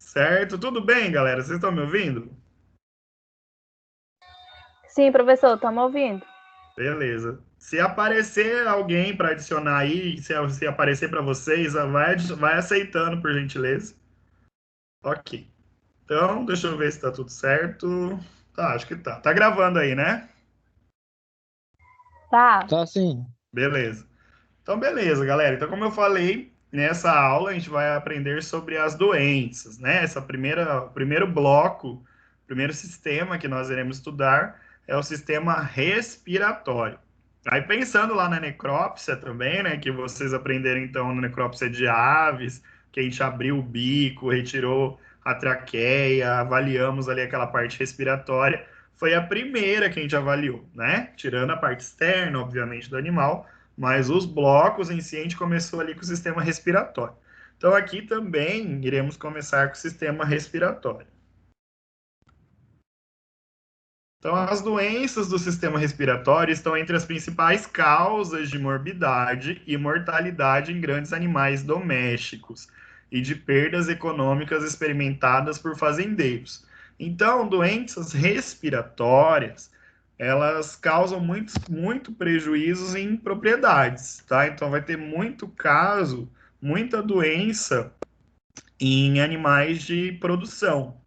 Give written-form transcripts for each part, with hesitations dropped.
Certo? Tudo bem, galera? Vocês estão me ouvindo? Sim, professor, estamos ouvindo. Beleza. Se aparecer alguém para adicionar aí, se aparecer para vocês, vai aceitando, por gentileza. Ok. Então, deixa eu ver se tá tudo certo. Tá, acho que tá. Tá gravando aí, né? Tá. Tá sim. Beleza. Então, beleza, galera. Então, como eu falei, nessa aula a gente vai aprender sobre as doenças, né? O primeiro bloco, o primeiro sistema que nós iremos estudar é o sistema respiratório. Aí, pensando lá na necrópsia também, né? Que vocês aprenderam, então, na necrópsia de aves, que a gente abriu o bico, retirou a traqueia, avaliamos ali aquela parte respiratória. Foi a primeira que a gente avaliou, né? Tirando a parte externa, obviamente, do animal, mas os blocos em si a gente começou ali com o sistema respiratório. Então aqui também iremos começar com o sistema respiratório. Então as doenças do sistema respiratório estão entre as principais causas de morbidade e mortalidade em grandes animais domésticos e de perdas econômicas experimentadas por fazendeiros. Então, doenças respiratórias, elas causam muito prejuízos em propriedades, tá? Então vai ter muito caso, muita doença em animais de produção,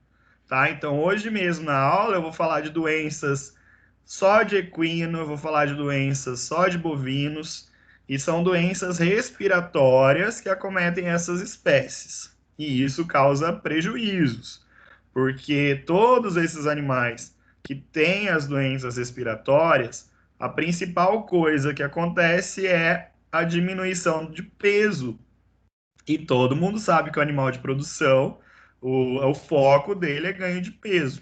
tá? Então hoje mesmo na aula eu vou falar de doenças só de equino, eu vou falar de doenças só de bovinos, e são doenças respiratórias que acometem essas espécies. E isso causa prejuízos, porque todos esses animais que têm as doenças respiratórias, a principal coisa que acontece é a diminuição de peso. E todo mundo sabe que o animal de produção, o foco dele é ganho de peso.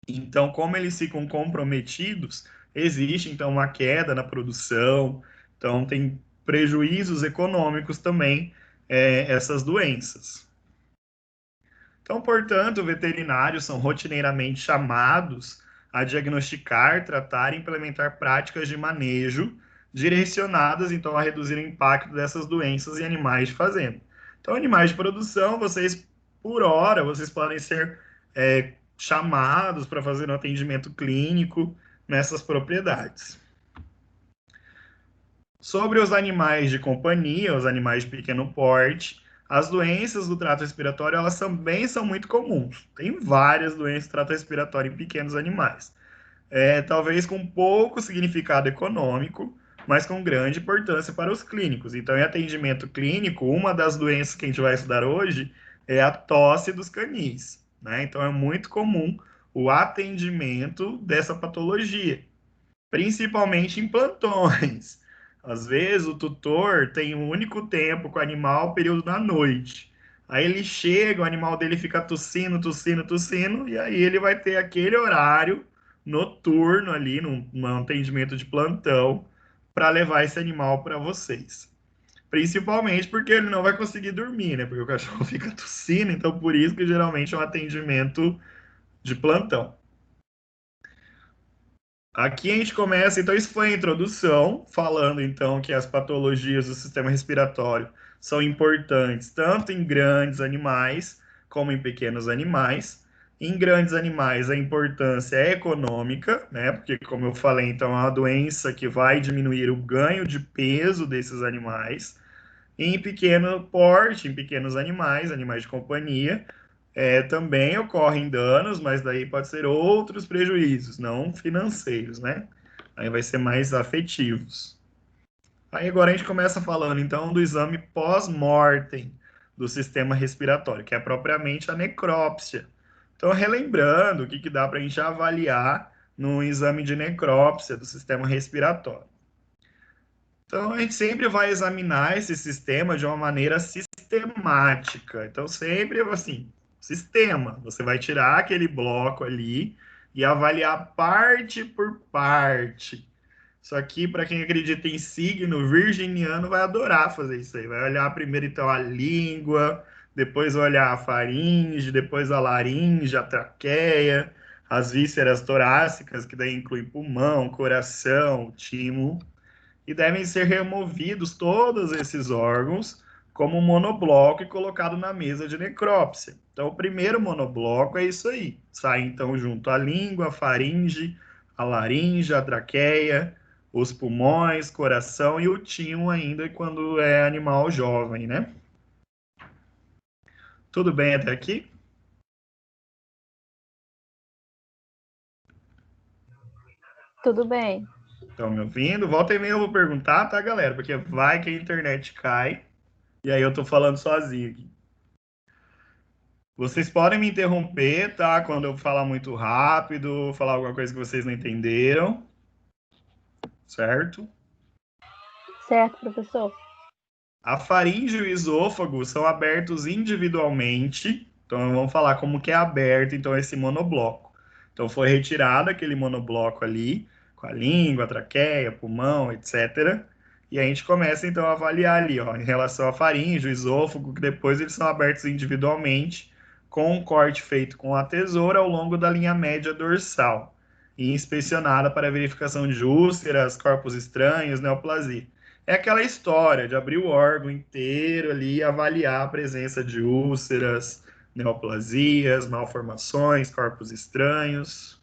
Então, como eles ficam comprometidos, existe então uma queda na produção, então tem prejuízos econômicos também, essas doenças. Então, portanto, veterinários são rotineiramente chamados a diagnosticar, tratar e implementar práticas de manejo direcionadas então a reduzir o impacto dessas doenças em animais de fazenda. Então, animais de produção, vocês por hora, vocês podem ser chamados para fazer um atendimento clínico nessas propriedades. Sobre os animais de companhia, os animais de pequeno porte, as doenças do trato respiratório, elas também são muito comuns. Tem várias doenças do trato respiratório em pequenos animais. Talvez com pouco significado econômico, mas com grande importância para os clínicos. Então, em atendimento clínico, uma das doenças que a gente vai estudar hoje é a tosse dos canis, né? Então, é muito comum o atendimento dessa patologia, principalmente em plantões. Às vezes, o tutor tem um único tempo com o animal, período da noite. Aí ele chega, o animal dele fica tossindo, tossindo, tossindo, e aí ele vai ter aquele horário noturno ali, num atendimento de plantão, para levar esse animal para vocês. Principalmente porque ele não vai conseguir dormir, né? Porque o cachorro fica tossindo, então por isso que geralmente é um atendimento de plantão. Aqui a gente começa, então isso foi a introdução, falando então que as patologias do sistema respiratório são importantes tanto em grandes animais como em pequenos animais. Em grandes animais a importância é econômica, né? Porque como eu falei, então é uma doença que vai diminuir o ganho de peso desses animais. Em pequeno porte, em pequenos animais, animais de companhia, também ocorrem danos, mas daí pode ser outros prejuízos, não financeiros, né? Aí vai ser mais afetivos. Aí agora a gente começa falando então do exame pós-mortem do sistema respiratório, que é propriamente a necrópsia. Então, relembrando o que dá para a gente avaliar no exame de necrópsia do sistema respiratório. Então, a gente sempre vai examinar esse sistema de uma maneira sistemática. Então, sempre assim, sistema. Você vai tirar aquele bloco ali e avaliar parte por parte. Isso aqui, para quem acredita em signo, virginiano vai adorar fazer isso aí. Vai olhar primeiro, então, a língua, depois olhar a faringe, depois a laringe, a traqueia, as vísceras torácicas, que daí inclui pulmão, coração, timo, e devem ser removidos todos esses órgãos como um monobloco e colocado na mesa de necrópsia. Então, o primeiro monobloco é isso aí. Sai, então, junto a língua, a faringe, a laringe, a traqueia, os pulmões, coração e o timo ainda quando é animal jovem, né? Tudo bem até aqui? Tudo bem. Estão me ouvindo? Volta e meia eu vou perguntar, tá, galera? Porque vai que a internet cai e aí eu tô falando sozinho aqui. Vocês podem me interromper, tá? Quando eu falar muito rápido, falar alguma coisa que vocês não entenderam, certo? Certo, professor? A faringe e o esôfago são abertos individualmente. Então, vamos falar como que é aberto, então, esse monobloco. Então, foi retirado aquele monobloco ali, com a língua, a traqueia, pulmão, etc. E a gente começa, então, a avaliar ali, ó, em relação à faringe, o esôfago, que depois eles são abertos individualmente, com um corte feito com a tesoura ao longo da linha média dorsal, e inspecionada para verificação de úlceras, corpos estranhos, neoplasia. É aquela história de abrir o órgão inteiro ali e avaliar a presença de úlceras, neoplasias, malformações, corpos estranhos.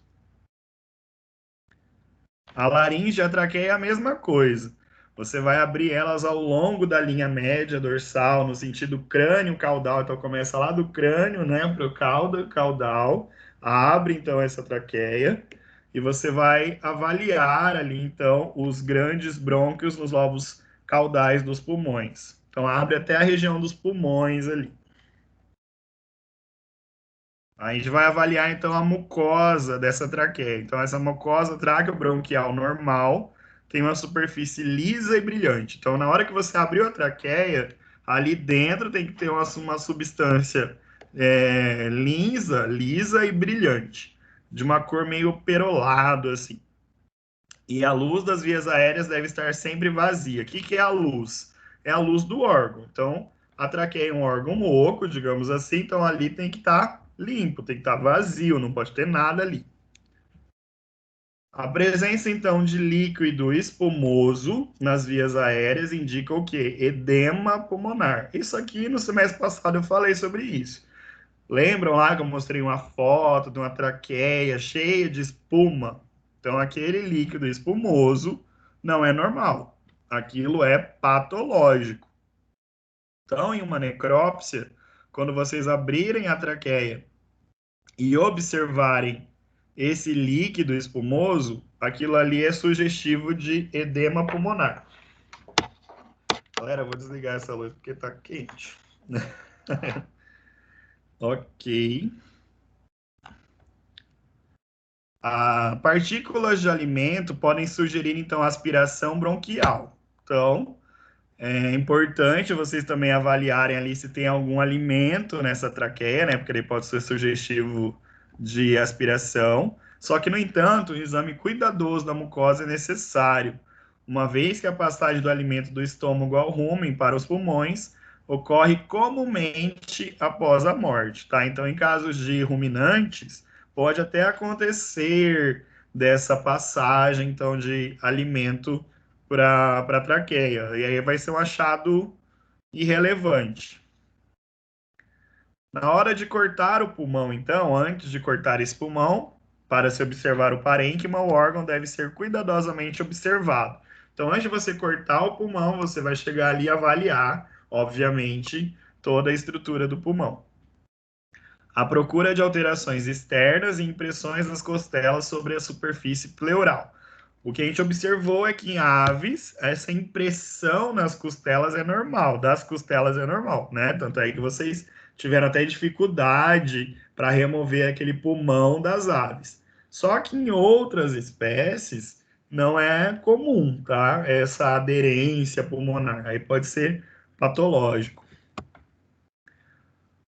A laringe e a traqueia é a mesma coisa. Você vai abrir elas ao longo da linha média dorsal, no sentido crânio-caudal. Então, começa lá do crânio, né, para o caudal. Abre, então, essa traqueia. E você vai avaliar ali, então, os grandes brônquios nos lobos caudais dos pulmões. Então, abre até a região dos pulmões ali. A gente vai avaliar então a mucosa dessa traqueia. Então, essa mucosa traqueobronquial normal tem uma superfície lisa e brilhante. Então, na hora que você abriu a traqueia, ali dentro tem que ter uma substância lisa e brilhante, de uma cor meio perolado, assim. E a luz das vias aéreas deve estar sempre vazia. O que, que é a luz? É a luz do órgão. Então, a traqueia é um órgão oco, digamos assim, então ali tem que estar limpo, tem que estar vazio, não pode ter nada ali. A presença, então, de líquido espumoso nas vias aéreas indica o quê? Edema pulmonar. Isso aqui, no semestre passado, eu falei sobre isso. Lembram lá que eu mostrei uma foto de uma traqueia cheia de espuma? Então, aquele líquido espumoso não é normal. Aquilo é patológico. Então, em uma necrópsia, quando vocês abrirem a traqueia e observarem esse líquido espumoso, aquilo ali é sugestivo de edema pulmonar. Galera, eu vou desligar essa luz porque tá quente. Ok. Partículas de alimento podem sugerir, então, aspiração bronquial. Então, é importante vocês também avaliarem ali se tem algum alimento nessa traqueia, né? Porque ele pode ser sugestivo de aspiração. Só que, no entanto, o exame cuidadoso da mucosa é necessário, uma vez que a passagem do alimento do estômago ao rumen para os pulmões ocorre comumente após a morte, tá? Então, em casos de ruminantes, pode até acontecer dessa passagem, então, de alimento para a traqueia. E aí vai ser um achado irrelevante. Na hora de cortar o pulmão, então, antes de cortar esse pulmão, para se observar o parênquima, o órgão deve ser cuidadosamente observado. Então, antes de você cortar o pulmão, você vai chegar ali e avaliar, obviamente, toda a estrutura do pulmão. A procura de alterações externas e impressões nas costelas sobre a superfície pleural. O que a gente observou é que em aves, essa impressão nas costelas é normal, das costelas é normal, né? Tanto é que vocês tiveram até dificuldade para remover aquele pulmão das aves. Só que em outras espécies não é comum, tá? Essa aderência pulmonar. Aí pode ser patológico.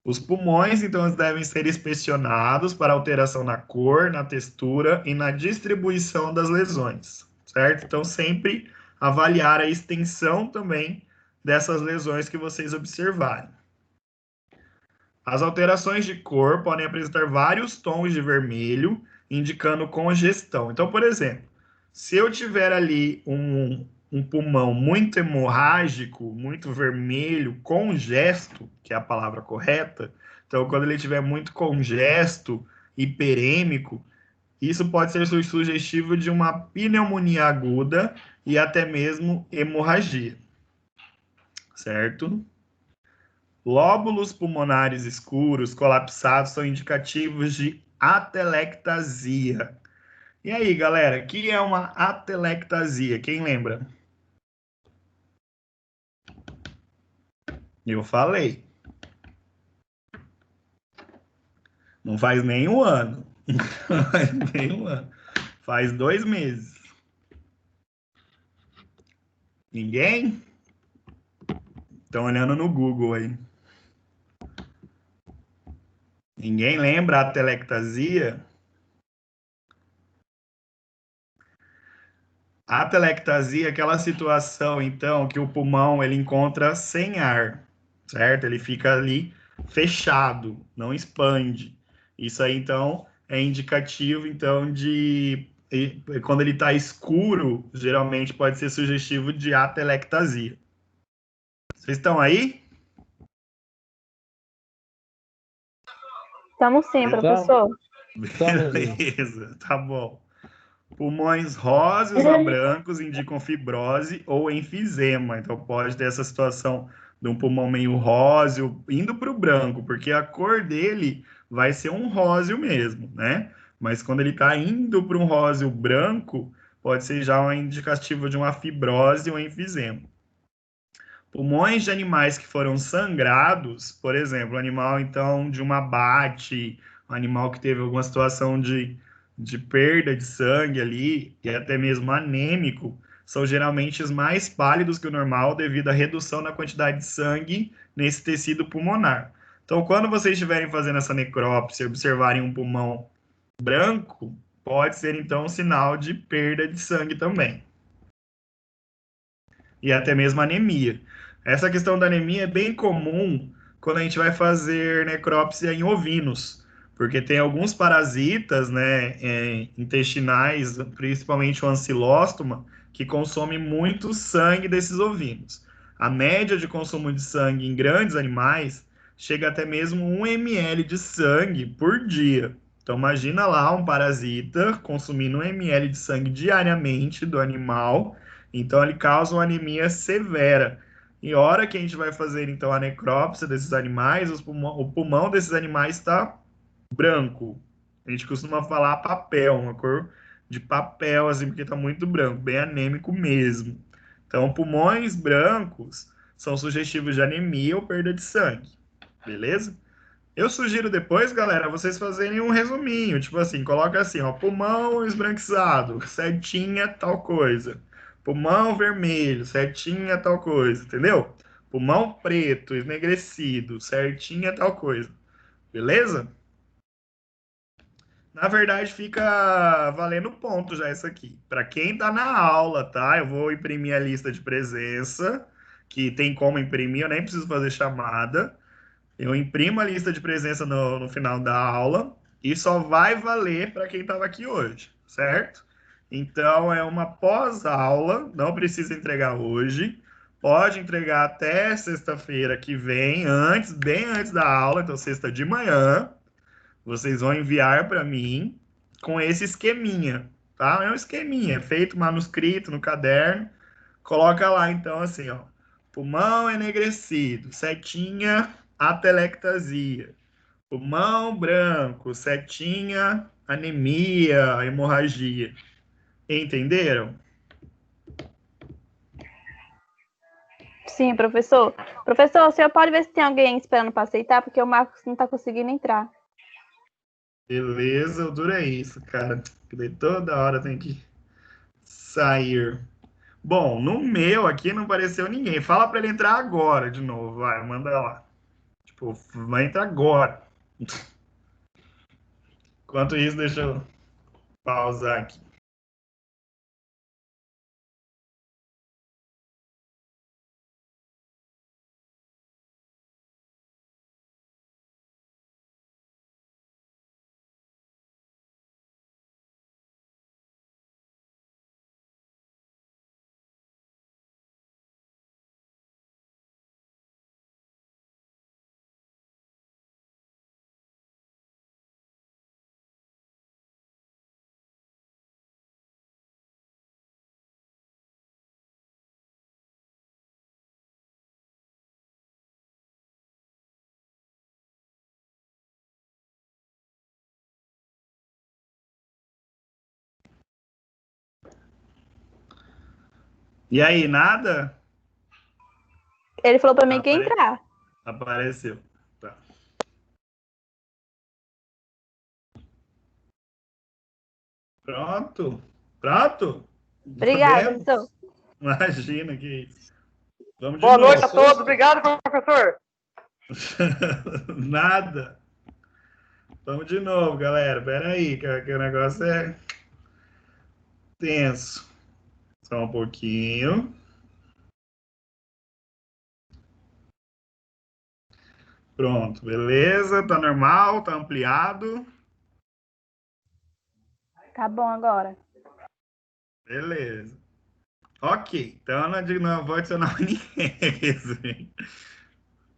Os pulmões, então, eles devem ser inspecionados para alteração na cor, na textura e na distribuição das lesões, certo? Então, sempre avaliar a extensão também dessas lesões que vocês observarem. As alterações de cor podem apresentar vários tons de vermelho, indicando congestão. Então, por exemplo, se eu tiver ali um pulmão muito hemorrágico, muito vermelho, congesto, que é a palavra correta. Então, quando ele estiver muito congesto, hiperêmico, isso pode ser sugestivo de uma pneumonia aguda e até mesmo hemorragia, certo? Lóbulos pulmonares escuros, colapsados, são indicativos de atelectasia. E aí, galera, o que é uma atelectasia? Quem lembra? Eu falei. Não faz nem um ano. Não faz nem um ano. Faz 2 meses. Ninguém? Estão olhando no Google aí. Ninguém lembra a telectasia? A telectasia é aquela situação, então, que o pulmão ele encontra sem ar, certo? Ele fica ali fechado, não expande. Isso aí, então, é indicativo, então, de quando ele está escuro, geralmente pode ser sugestivo de atelectasia. Vocês estão aí? Estamos sim, Então, professor. estamos. Beleza, tá bom. Pulmões róseos a brancos indicam fibrose ou enfisema. Então, pode ter essa situação de um pulmão meio róseo indo para o branco, porque a cor dele vai ser um róseo mesmo, né? Mas quando ele está indo para um róseo branco, pode ser já um indicativo de uma fibrose ou enfisema. Pulmões de animais que foram sangrados, por exemplo, animal então de um abate, um animal que teve alguma situação de perda de sangue ali, e até mesmo anêmico, são geralmente os mais pálidos que o normal devido à redução na quantidade de sangue nesse tecido pulmonar. Então, quando vocês estiverem fazendo essa necrópsia e observarem um pulmão branco, pode ser então um sinal de perda de sangue também e até mesmo anemia. Essa questão da anemia é bem comum quando a gente vai fazer necrópsia em ovinos, porque tem alguns parasitas, né, intestinais, principalmente o ancilóstoma, que consome muito sangue desses ovinos. A média de consumo de sangue em grandes animais chega até mesmo 1 ml de sangue por dia. Então imagina lá um parasita consumindo 1 ml de sangue diariamente do animal, então ele causa uma anemia severa. E a hora que a gente vai fazer então a necrópsia desses animais, o pulmão desses animais está branco. A gente costuma falar papel, uma cor de papel, assim, porque está muito branco, bem anêmico mesmo. Então, pulmões brancos são sugestivos de anemia ou perda de sangue, beleza? Eu sugiro depois, galera, vocês fazerem um resuminho, tipo assim, coloca assim, ó, pulmão esbranquiçado, setinha tal coisa. Pulmão vermelho, setinha tal coisa, entendeu? Pulmão preto, esnegrecido, certinha tal coisa. Beleza? Na verdade, fica valendo ponto já isso aqui. Para quem tá na aula, tá? Eu vou imprimir a lista de presença, que tem como imprimir, eu nem preciso fazer chamada. Eu imprimo a lista de presença no final da aula e só vai valer para quem estava aqui hoje, certo? Então é uma pós-aula, não precisa entregar hoje, pode entregar até sexta-feira que vem, antes, bem antes da aula, então sexta de manhã, vocês vão enviar para mim com esse esqueminha, tá? É um esqueminha, feito manuscrito no caderno, coloca lá então assim, ó, pulmão enegrecido, setinha atelectasia, pulmão branco, setinha anemia, hemorragia. Entenderam? Sim, professor. Professor, o senhor pode ver se tem alguém esperando para aceitar, porque o Marcos não está conseguindo entrar. Beleza, o duro é isso, cara. Toda hora tem que sair. Bom, no meu aqui não apareceu ninguém. Fala para ele entrar agora de novo, vai, manda lá. Tipo, vai entrar agora. Enquanto isso, deixa eu pausar aqui. E aí, nada? Ele falou para mim que ia entrar. Apareceu. Tá. Pronto. Pronto? Obrigada, professor. Podemos? Imagina que isso. Vamos de Boa noite novo. a todos. Obrigado, professor. Nada. Vamos de novo, galera. Pera aí, que o negócio é tenso. Só um pouquinho. Pronto, beleza. Tá normal, tá ampliado. Tá bom agora. Beleza. Ok, então não vou adicionar ninguém.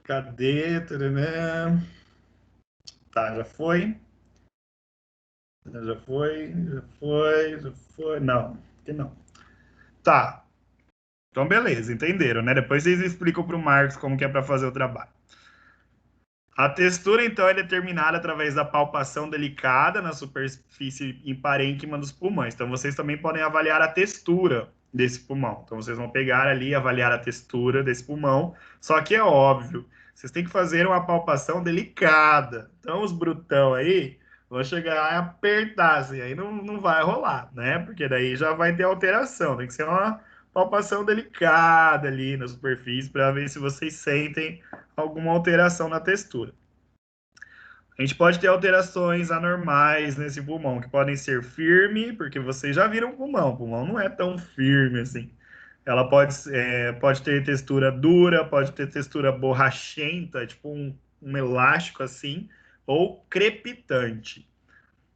Cadê? Né? Tá, já foi. Já foi, já foi, já foi. Não, que não. Tá. Então, beleza, entenderam, né? Depois vocês explicam para o Marcos como que é para fazer o trabalho. A textura, então, é determinada através da palpação delicada na superfície em parênquima dos pulmões. Então, vocês também podem avaliar a textura desse pulmão. Então, vocês vão pegar ali e avaliar a textura desse pulmão. Só que é óbvio, vocês têm que fazer uma palpação delicada. Então, os brutão aí vão chegar e apertar, assim, aí não vai rolar, né? Porque daí já vai ter alteração. Tem que ser uma palpação delicada ali na superfície para ver se vocês sentem alguma alteração na textura. A gente pode ter alterações anormais nesse pulmão, que podem ser firme, porque vocês já viram o pulmão não é tão firme assim. Ela pode ter textura dura, pode ter textura borrachenta, tipo um elástico assim, ou crepitante.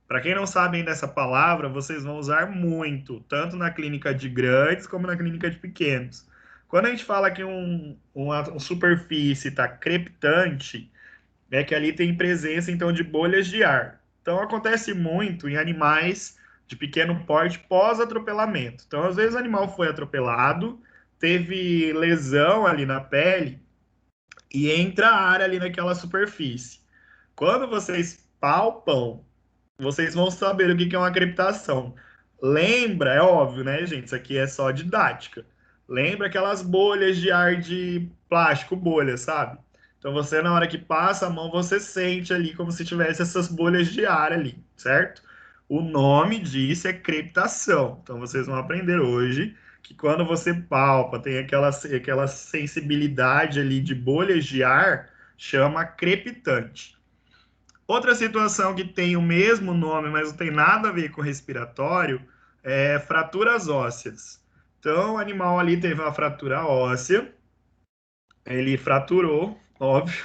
Para quem não sabe dessa palavra, vocês vão usar muito, tanto na clínica de grandes como na clínica de pequenos. Quando a gente fala que uma superfície está crepitante, é que ali tem presença então de bolhas de ar. Então acontece muito em animais de pequeno porte pós-atropelamento. Então, às vezes o animal foi atropelado, teve lesão ali na pele e entra ar ali naquela superfície. Quando vocês palpam, vocês vão saber o que é uma crepitação. Lembra, é óbvio, né, gente? Isso aqui é só didática. Lembra aquelas bolhas de ar de plástico, bolha, sabe? Então você, na hora que passa a mão, você sente ali como se tivesse essas bolhas de ar ali, certo? O nome disso é crepitação. Então vocês vão aprender hoje que quando você palpa, tem aquela sensibilidade ali de bolhas de ar, chama crepitante. Outra situação que tem o mesmo nome, mas não tem nada a ver com respiratório, é fraturas ósseas. Então, o animal ali teve uma fratura óssea, ele fraturou, óbvio.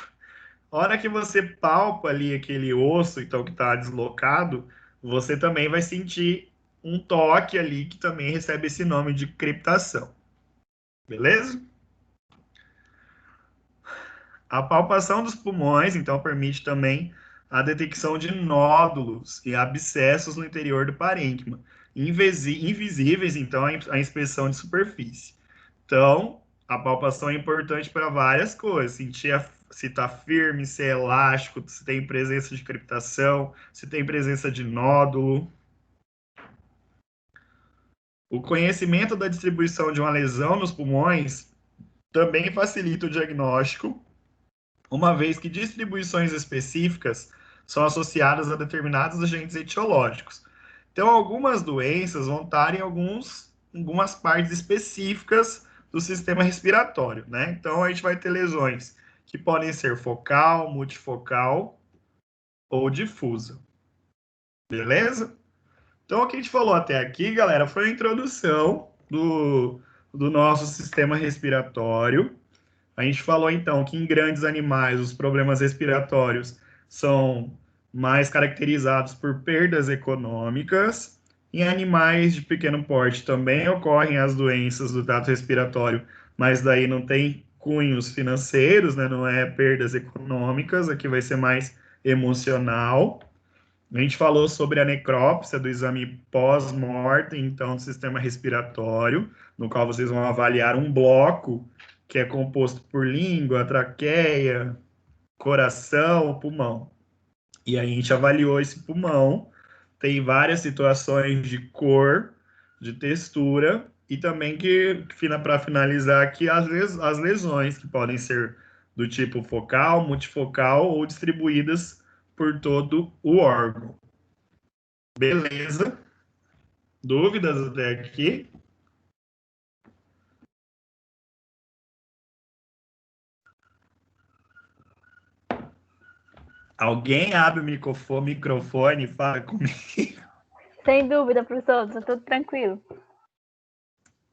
A hora que você palpa ali aquele osso, então que está deslocado, você também vai sentir um toque ali que também recebe esse nome de crepitação. Beleza? A palpação dos pulmões, então, permite também a detecção de nódulos e abscessos no interior do parênquima, invisíveis, então, a inspeção de superfície. Então, a palpação é importante para várias coisas, sentir se está firme, se é elástico, se tem presença de crepitação, se tem presença de nódulo. O conhecimento da distribuição de uma lesão nos pulmões também facilita o diagnóstico, uma vez que distribuições específicas são associadas a determinados agentes etiológicos. Então, algumas doenças vão estar em algumas partes específicas do sistema respiratório, né? Então, a gente vai ter lesões que podem ser focal, multifocal ou difusa. Beleza? Então, o que a gente falou até aqui, galera, foi a introdução do nosso sistema respiratório. A gente falou então que em grandes animais os problemas respiratórios são mais caracterizados por perdas econômicas. Em animais de pequeno porte também ocorrem as doenças do trato respiratório, mas daí não tem cunhos financeiros, né? Não é perdas econômicas, aqui vai ser mais emocional. A gente falou sobre a necrópsia do exame pós-mortem, então, do sistema respiratório, no qual vocês vão avaliar um bloco que é composto por língua, traqueia, coração, pulmão. E a gente avaliou esse pulmão, tem várias situações de cor, de textura, E também que, para finalizar aqui, as lesões que podem ser do tipo focal, multifocal ou distribuídas por todo o órgão. Beleza? Dúvidas até aqui? Alguém abre o microfone e fala comigo. Sem dúvida, professor, tá tudo tranquilo.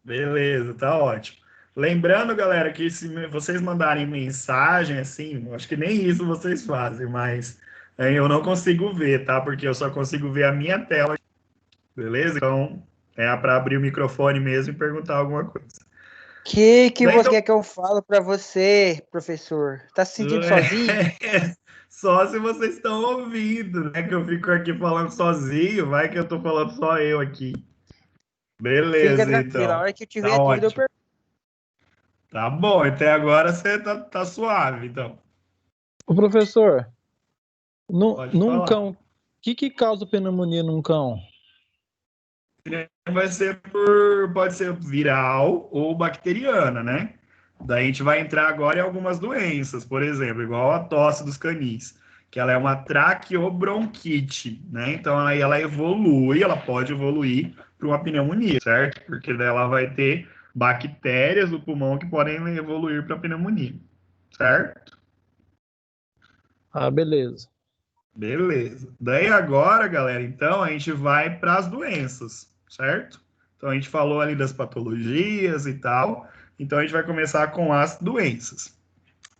Beleza, tá ótimo. Lembrando, galera, que se vocês mandarem mensagem, assim, acho que nem isso vocês fazem, mas eu não consigo ver, tá? Porque eu só consigo ver a minha tela, beleza? Então, é para abrir o microfone mesmo e perguntar alguma coisa. Que Daí, você quer que eu falo para você, professor? Tá se sentindo sozinho? Só se vocês estão ouvindo, né? Que eu fico aqui falando sozinho, vai que eu tô falando só eu aqui. Fica Beleza, tranquilo, a então. hora que eu Tá tiver dúvida, eu ótimo. pergunto. Tá bom, até agora você tá suave, então. O professor, Pode num falar. cão, o que causa pneumonia num cão? Pode ser viral ou bacteriana, né? Daí a gente vai entrar agora em algumas doenças, por exemplo, igual a tosse dos canis, que ela é uma traqueobronquite, né? Então aí ela evolui, ela pode evoluir para uma pneumonia, certo? Porque daí ela vai ter bactérias do pulmão que podem evoluir para pneumonia, certo? Ah, beleza. Beleza. Daí agora, galera, então a gente vai para as doenças, certo? Então a gente falou ali das patologias e tal. Então a gente vai começar com as doenças.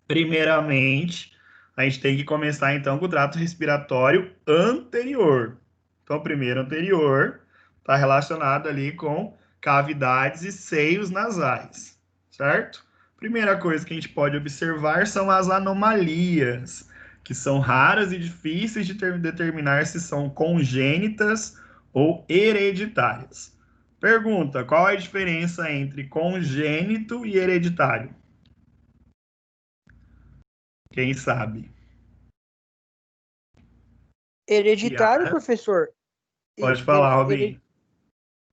Primeiramente, a gente tem que começar então com o trato respiratório anterior. Então, primeiro anterior está relacionado ali com cavidades e seios nasais, certo? Primeira coisa que a gente pode observar são as anomalias, que são raras e difíceis de determinar se são congênitas ou hereditárias. Pergunta: qual é a diferença entre congênito e hereditário? Quem sabe? Hereditário, Kiara, professor? pode falar, Robin.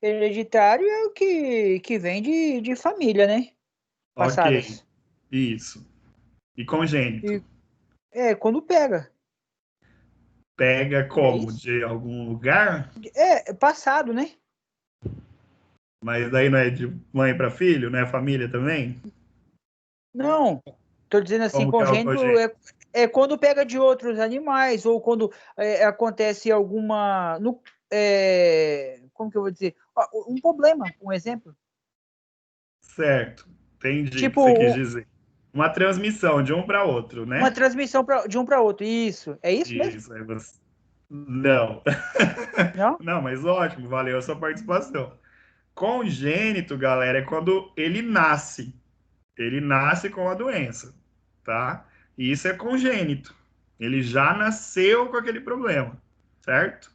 Hereditário é o que vem de família, né? Ok, Passadas. isso. E congênito? Quando pega. Pega É como? isso? De algum lugar? É passado, né? Mas daí não é de mãe para filho, não é família também? Não, tô dizendo assim, Como que é o congênito congênito? é quando pega de outros animais, ou quando acontece alguma. Como que eu vou dizer? Um problema, um exemplo. Certo, entendi o que você quis Tipo, dizer. Uma transmissão de um para outro, uma né? transmissão de um para outro. Isso. É isso mesmo? Isso, aí você... Não. Não? Não, mas ótimo, valeu a sua participação. Congênito, galera, é quando ele nasce. Ele nasce com a doença, tá? E isso é congênito. Ele já nasceu com aquele problema, certo?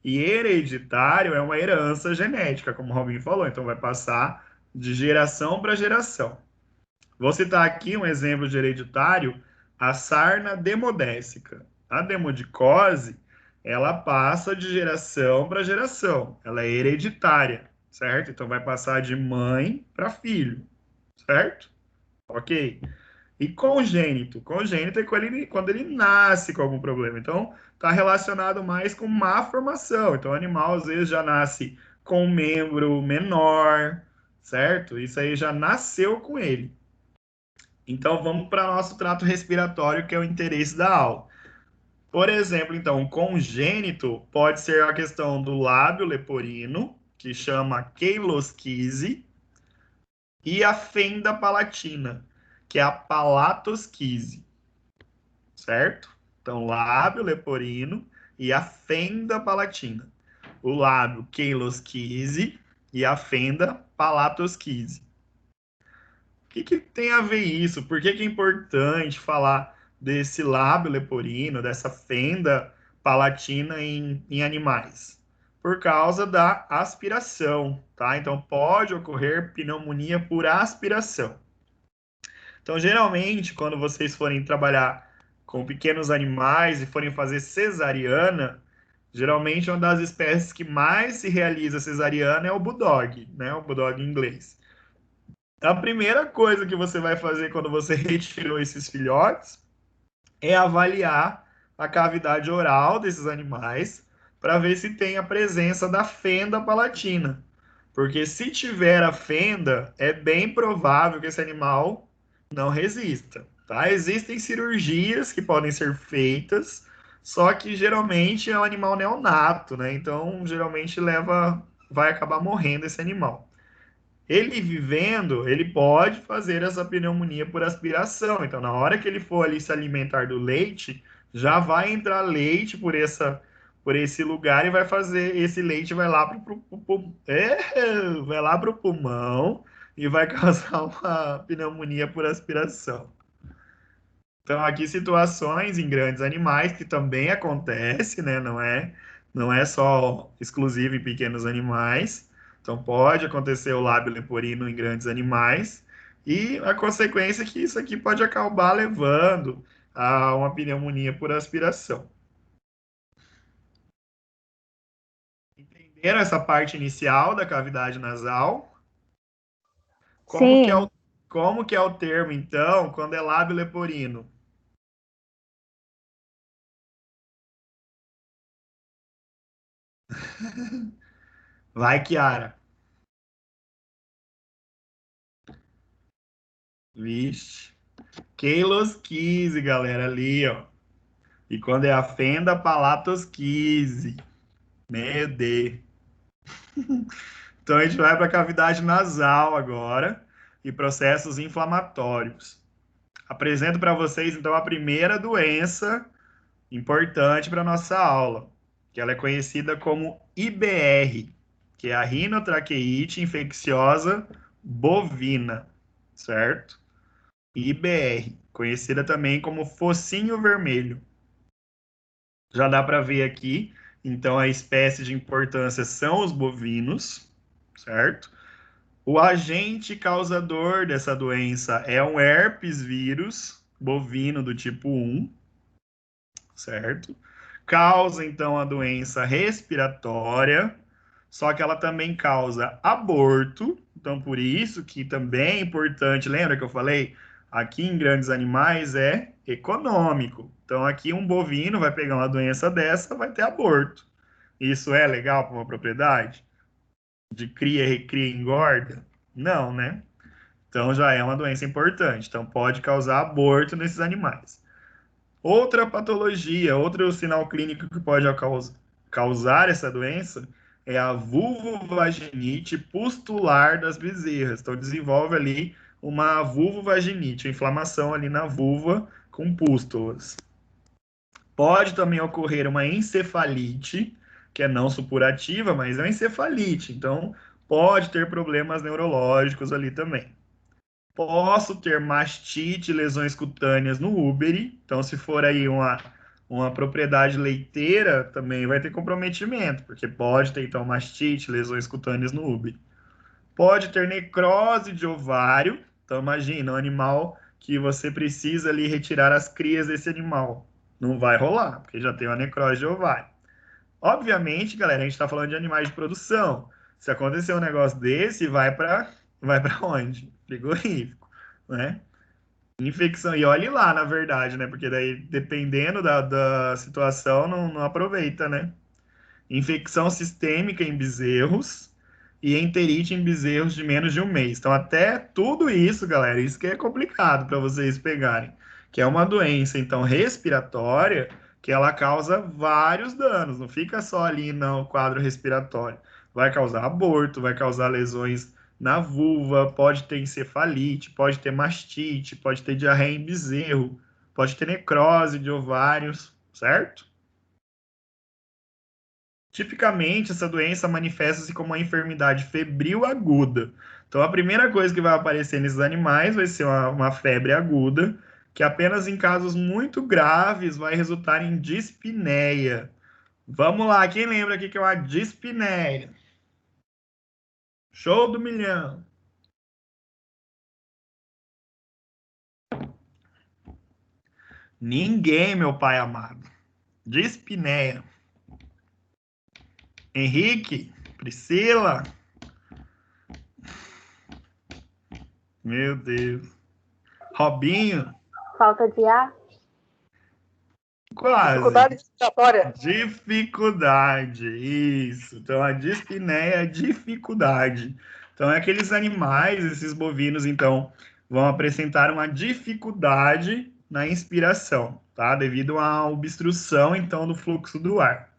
E hereditário é uma herança genética, como o Robin falou, então vai passar de geração para geração. Vou citar aqui um exemplo de hereditário, a sarna demodécica. A demodicose, ela passa de geração para geração, ela é hereditária, certo? Então vai passar de mãe para filho, certo? Ok? E congênito. Congênito é quando ele nasce com algum problema. Então, está relacionado mais com má formação. Então, o animal às vezes já nasce com um membro menor, certo? Isso aí já nasceu com ele. Então, vamos para nosso trato respiratório, que é o interesse da aula. Por exemplo, então, congênito pode ser a questão do lábio leporino, que chama queilosquise, e a fenda palatina, que é a palatosquise, certo? Então, lábio leporino e a fenda palatina. O lábio queilosquise e a fenda palatosquise. O que tem a ver isso? Por que é importante falar desse lábio leporino, dessa fenda palatina em animais? Por causa da aspiração, tá? Então, pode ocorrer pneumonia por aspiração. Então, geralmente, quando vocês forem trabalhar com pequenos animais e forem fazer cesariana, Geralmente, uma das espécies que mais se realiza cesariana é o bulldog, né? O bulldog inglês. A primeira coisa que você vai fazer quando você retirou esses filhotes é avaliar a cavidade oral desses animais para ver se tem a presença da fenda palatina. Porque se tiver a fenda, é bem provável que esse animal não resista. Tá? Existem cirurgias que podem ser feitas, só que geralmente é um animal neonato, né? Então, geralmente vai acabar morrendo esse animal. Ele vivendo, ele pode fazer essa pneumonia por aspiração. Então, na hora que ele for ali se alimentar do leite, já vai entrar leite por esse lugar e vai fazer esse leite vai lá vai lá para o pulmão e vai causar uma pneumonia por aspiração. Então, aqui situações em grandes animais que também acontece, né? Não é só exclusivo em pequenos animais. Então, pode acontecer o lábio leporino em grandes animais. E a consequência é que isso aqui pode acabar levando a uma pneumonia por aspiração. Entenderam essa parte inicial da cavidade nasal? Como que é Sim. o, como que é o termo, então, quando é lábio leporino? Vai, Kiara. Vixe. Queilosquise, galera, ali, ó. E quando é a fenda, palatosquise. Meu Deus. Então a gente vai para a cavidade nasal agora e processos inflamatórios. Apresento para vocês então a primeira doença importante para nossa aula, que ela é conhecida como IBR, que é a rinotraqueite infecciosa bovina, certo? IBR, conhecida também como focinho vermelho. Já dá para ver aqui, então a espécie de importância são os bovinos, certo? O agente causador dessa doença é um herpes vírus bovino do tipo 1, certo? Causa então a doença respiratória, só que ela também causa aborto, então por isso que também é importante, lembra que eu falei? Aqui em grandes animais é econômico. Então aqui um bovino vai pegar uma doença dessa, vai ter aborto. Isso é legal para uma propriedade? De cria, recria, engorda? Não, né? Então já é uma doença importante. Então pode causar aborto nesses animais. Outra patologia, outro sinal clínico que pode causar essa doença é a vulvovaginite pustular das bezerras. Então, desenvolve ali uma vulvovaginite, inflamação ali na vulva com pústulas. Pode também ocorrer uma encefalite, que é não supurativa, mas é uma encefalite. Então, pode ter problemas neurológicos ali também. Posso ter mastite, lesões cutâneas no úbere. Então, se for aí uma propriedade leiteira, também vai ter comprometimento, porque pode ter, então, mastite, lesões cutâneas no úbere. Pode ter necrose de ovário. Então, imagina, um animal que você precisa ali retirar as crias desse animal. Não vai rolar, porque já tem uma necrose de ovário. Obviamente, galera, a gente está falando de animais de produção. Se acontecer um negócio desse, vai para onde? Frigorífico, né? Infecção. E olhe lá, na verdade, né? Porque daí, dependendo da situação, não aproveita, né? Infecção sistêmica em bezerros e enterite em bezerros de menos de um mês. Então, até tudo isso, galera, isso que é complicado para vocês pegarem, que é uma doença, então, respiratória, que ela causa vários danos, não fica só ali no quadro respiratório. Vai causar aborto, vai causar lesões na vulva, pode ter encefalite, pode ter mastite, pode ter diarreia em bezerro, pode ter necrose de ovários, certo? Tipicamente, essa doença manifesta-se como uma enfermidade febril aguda. Então, a primeira coisa que vai aparecer nesses animais vai ser uma febre aguda, que apenas em casos muito graves vai resultar em dispneia. Vamos lá, quem lembra aqui que é uma dispneia? Show do milhão! Ninguém, meu pai amado. Dispneia. Henrique? Priscila? Meu Deus. Robinho? Falta de ar? Quase. Dificuldade respiratória. Dificuldade, isso. Então, a dispneia é dificuldade. Então, é aqueles animais, esses bovinos, então, vão apresentar uma dificuldade na inspiração, tá? Devido à obstrução, então, do fluxo do ar,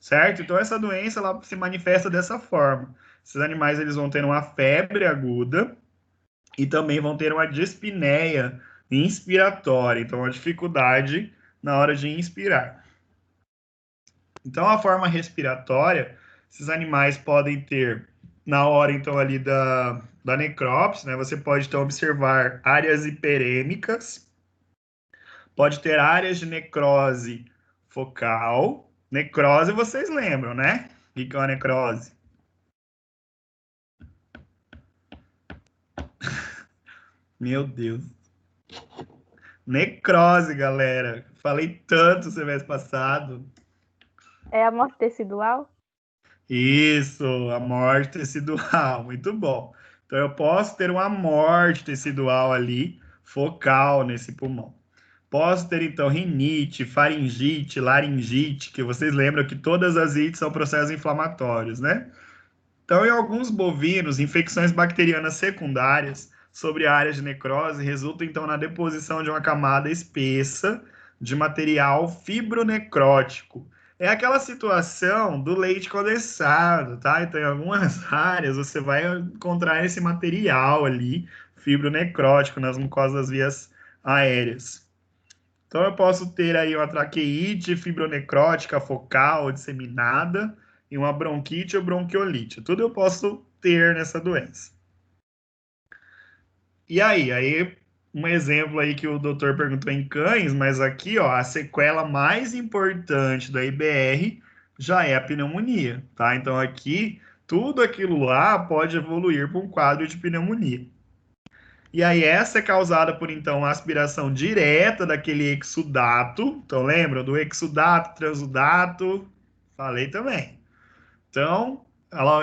certo? Então, essa doença, ela se manifesta dessa forma. Esses animais, eles vão ter uma febre aguda e também vão ter uma dispneia inspiratória. Então, uma dificuldade na hora de inspirar. Então, a forma respiratória, esses animais podem ter, na hora, então, ali da necrópse, né? Você pode, então, observar áreas hiperêmicas, pode ter áreas de necrose focal. Necrose, vocês lembram, né? O que é uma necrose? Meu Deus. Necrose, galera. Falei tanto semestre passado. É a morte tecidual? Isso, a morte tecidual, muito bom. Então, eu posso ter uma morte tecidual ali, focal nesse pulmão. Posso ter, então, rinite, faringite, laringite, que vocês lembram que todas as ites são processos inflamatórios, né? Então, em alguns bovinos, infecções bacterianas secundárias sobre a área de necrose resultam, então, na deposição de uma camada espessa de material fibronecrótico. É aquela situação do leite condensado, tá? Então, em algumas áreas, você vai encontrar esse material ali, fibronecrótico, nas mucosas das vias aéreas. Então, eu posso ter aí uma traqueite fibronecrótica focal disseminada e uma bronquite ou bronquiolite. Tudo eu posso ter nessa doença. E aí um exemplo aí que o doutor perguntou em cães, mas aqui, ó, a sequela mais importante da IBR já é a pneumonia, tá? Então, aqui, tudo aquilo lá pode evoluir para um quadro de pneumonia. E aí, essa é causada por, então, a aspiração direta daquele exudato. Então, lembram do exudato, transudato? Falei também. Então,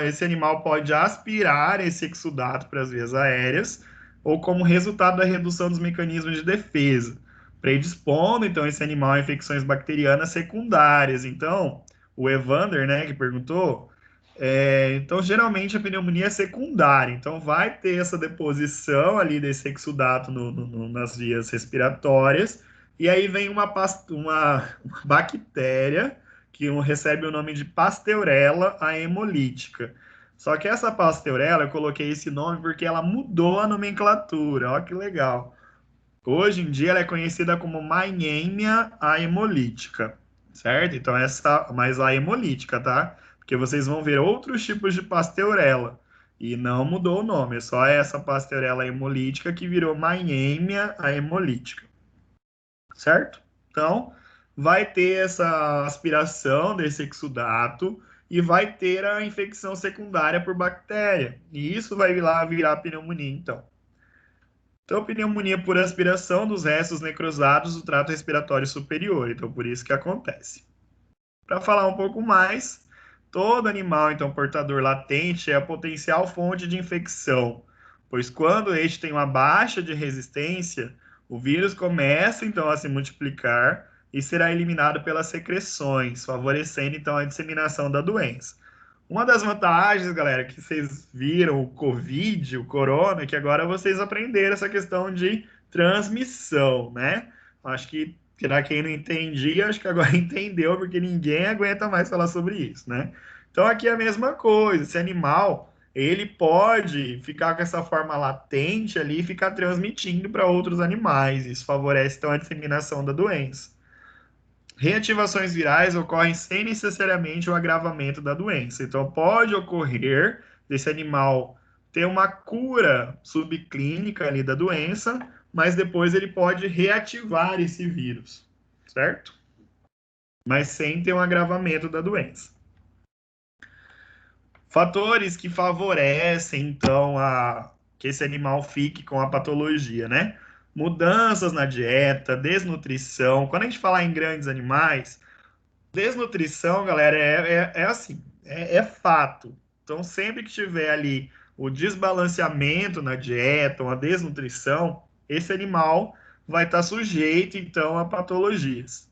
esse animal pode aspirar esse exudato para as vias aéreas, ou como resultado da redução dos mecanismos de defesa, predispondo, então, esse animal a infecções bacterianas secundárias. Então, o Evander, né, que perguntou, então, geralmente a pneumonia é secundária, então vai ter essa deposição ali desse exudato nas vias respiratórias, e aí vem uma bactéria que recebe o nome de Pasteurella hemolítica. Só que essa Pasteurella, eu coloquei esse nome porque ela mudou a nomenclatura, olha que legal. Hoje em dia ela é conhecida como Maiemia hemolítica, certo? Então mas a hemolítica, tá? Porque vocês vão ver outros tipos de Pasteurella e não mudou o nome, é só essa Pasteurella hemolítica que virou Maiemia hemolítica, certo? Então, vai ter essa aspiração desse exudato e vai ter a infecção secundária por bactéria. E isso vai virar pneumonia, então. Então, pneumonia por aspiração dos restos necrosados do trato respiratório superior. Então, por isso que acontece. Para falar um pouco mais, todo animal, então, portador latente é a potencial fonte de infecção, pois quando este tem uma baixa de resistência, o vírus começa, então, a se multiplicar e será eliminado pelas secreções, favorecendo, então, a disseminação da doença. Uma das vantagens, galera, que vocês viram o Covid, o Corona, é que agora vocês aprenderam essa questão de transmissão, né? Acho que, para quem não entendia, acho que agora entendeu, porque ninguém aguenta mais falar sobre isso, né? Então, aqui é a mesma coisa. Esse animal, ele pode ficar com essa forma latente ali e ficar transmitindo para outros animais. Isso favorece, então, a disseminação da doença. Reativações virais ocorrem sem necessariamente o agravamento da doença. Então, pode ocorrer desse animal ter uma cura subclínica ali da doença, mas depois ele pode reativar esse vírus, certo? Mas sem ter um agravamento da doença. Fatores que favorecem, então, que esse animal fique com a patologia, né? Mudanças na dieta, desnutrição. Quando a gente fala em grandes animais, desnutrição, galera, é assim. é fato. Então, sempre que tiver ali o desbalanceamento na dieta, uma desnutrição, esse animal vai estar sujeito, então, a patologias.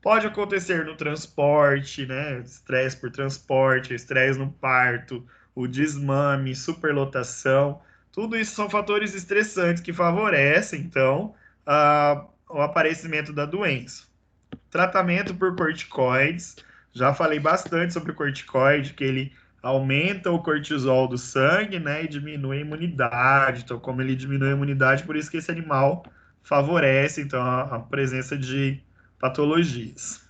Pode acontecer no transporte, né? Estresse por transporte, estresse no parto, o desmame, superlotação. Tudo isso são fatores estressantes que favorecem, então, o aparecimento da doença. Tratamento por corticoides. Já falei bastante sobre o corticoide, que ele aumenta o cortisol do sangue, né, e diminui a imunidade. Então, como ele diminui a imunidade, por isso que esse animal favorece, então, a presença de patologias.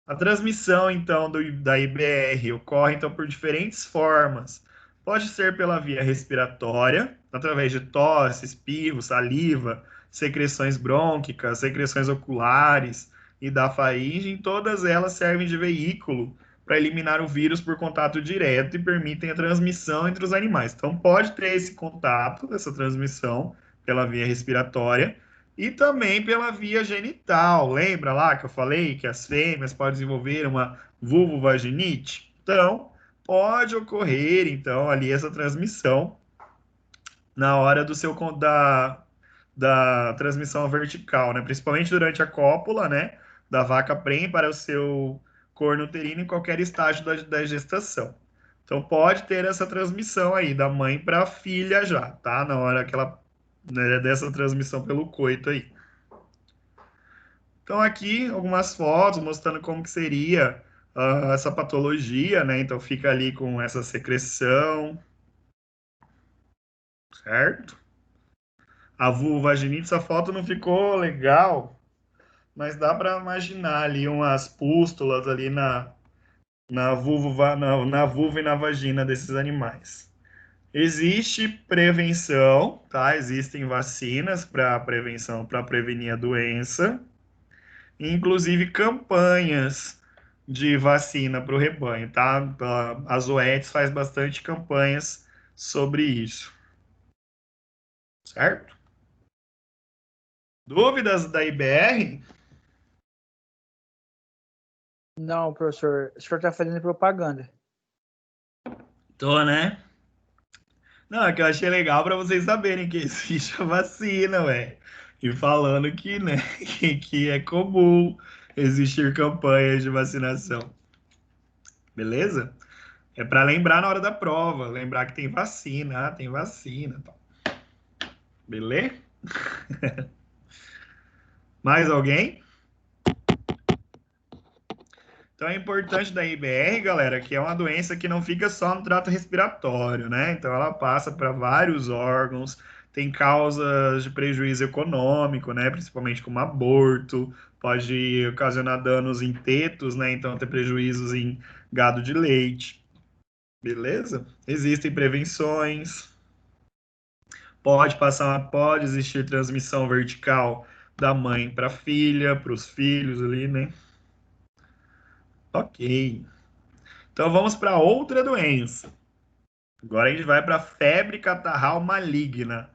A transmissão, então, da IBR ocorre, então, por diferentes formas. Pode ser pela via respiratória, através de tosse, espirro, saliva, secreções brônquicas, secreções oculares e da faringe. Todas elas servem de veículo para eliminar o vírus por contato direto e permitem a transmissão entre os animais. Então, pode ter esse contato, essa transmissão pela via respiratória, e também pela via genital. Lembra lá que eu falei que as fêmeas podem desenvolver uma vulvovaginite? Então, pode ocorrer, então, ali essa transmissão na hora da transmissão vertical, né? Principalmente durante a cópula, né? Da vaca prem para o seu corno uterino em qualquer estágio da gestação. Então, pode ter essa transmissão aí da mãe para a filha já, tá? Na hora que ela, né, dessa transmissão pelo coito aí. Então, aqui algumas fotos mostrando como que seria essa patologia, né? Então, fica ali com essa secreção, certo? A vulvovaginite, essa foto não ficou legal, mas dá para imaginar ali umas pústulas ali na vulva e na vagina desses animais. Existe prevenção, tá? Existem vacinas para prevenção, para prevenir a doença. Inclusive campanhas de vacina para o rebanho, tá? A Zoetis faz bastante campanhas sobre isso, certo? Dúvidas da IBR? Não, professor. O senhor está fazendo propaganda. Tô, né? Não, é que eu achei legal para vocês saberem que existe a vacina, ué. E falando que, né, que é comum existir campanhas de vacinação. Beleza? É para lembrar na hora da prova, lembrar que tem vacina, tem vacina, tal. Beleza? Mais alguém? Então é importante da IBR, galera, que é uma doença que não fica só no trato respiratório, né? Então ela passa para vários órgãos, tem causas de prejuízo econômico, né? Principalmente como aborto, pode ocasionar danos em tetos, né? Então ter prejuízos em gado de leite. Beleza? Existem prevenções. Pode existir transmissão vertical da mãe para a filha, para os filhos ali, né? Ok. Então vamos para outra doença. Agora a gente vai para a febre catarral maligna,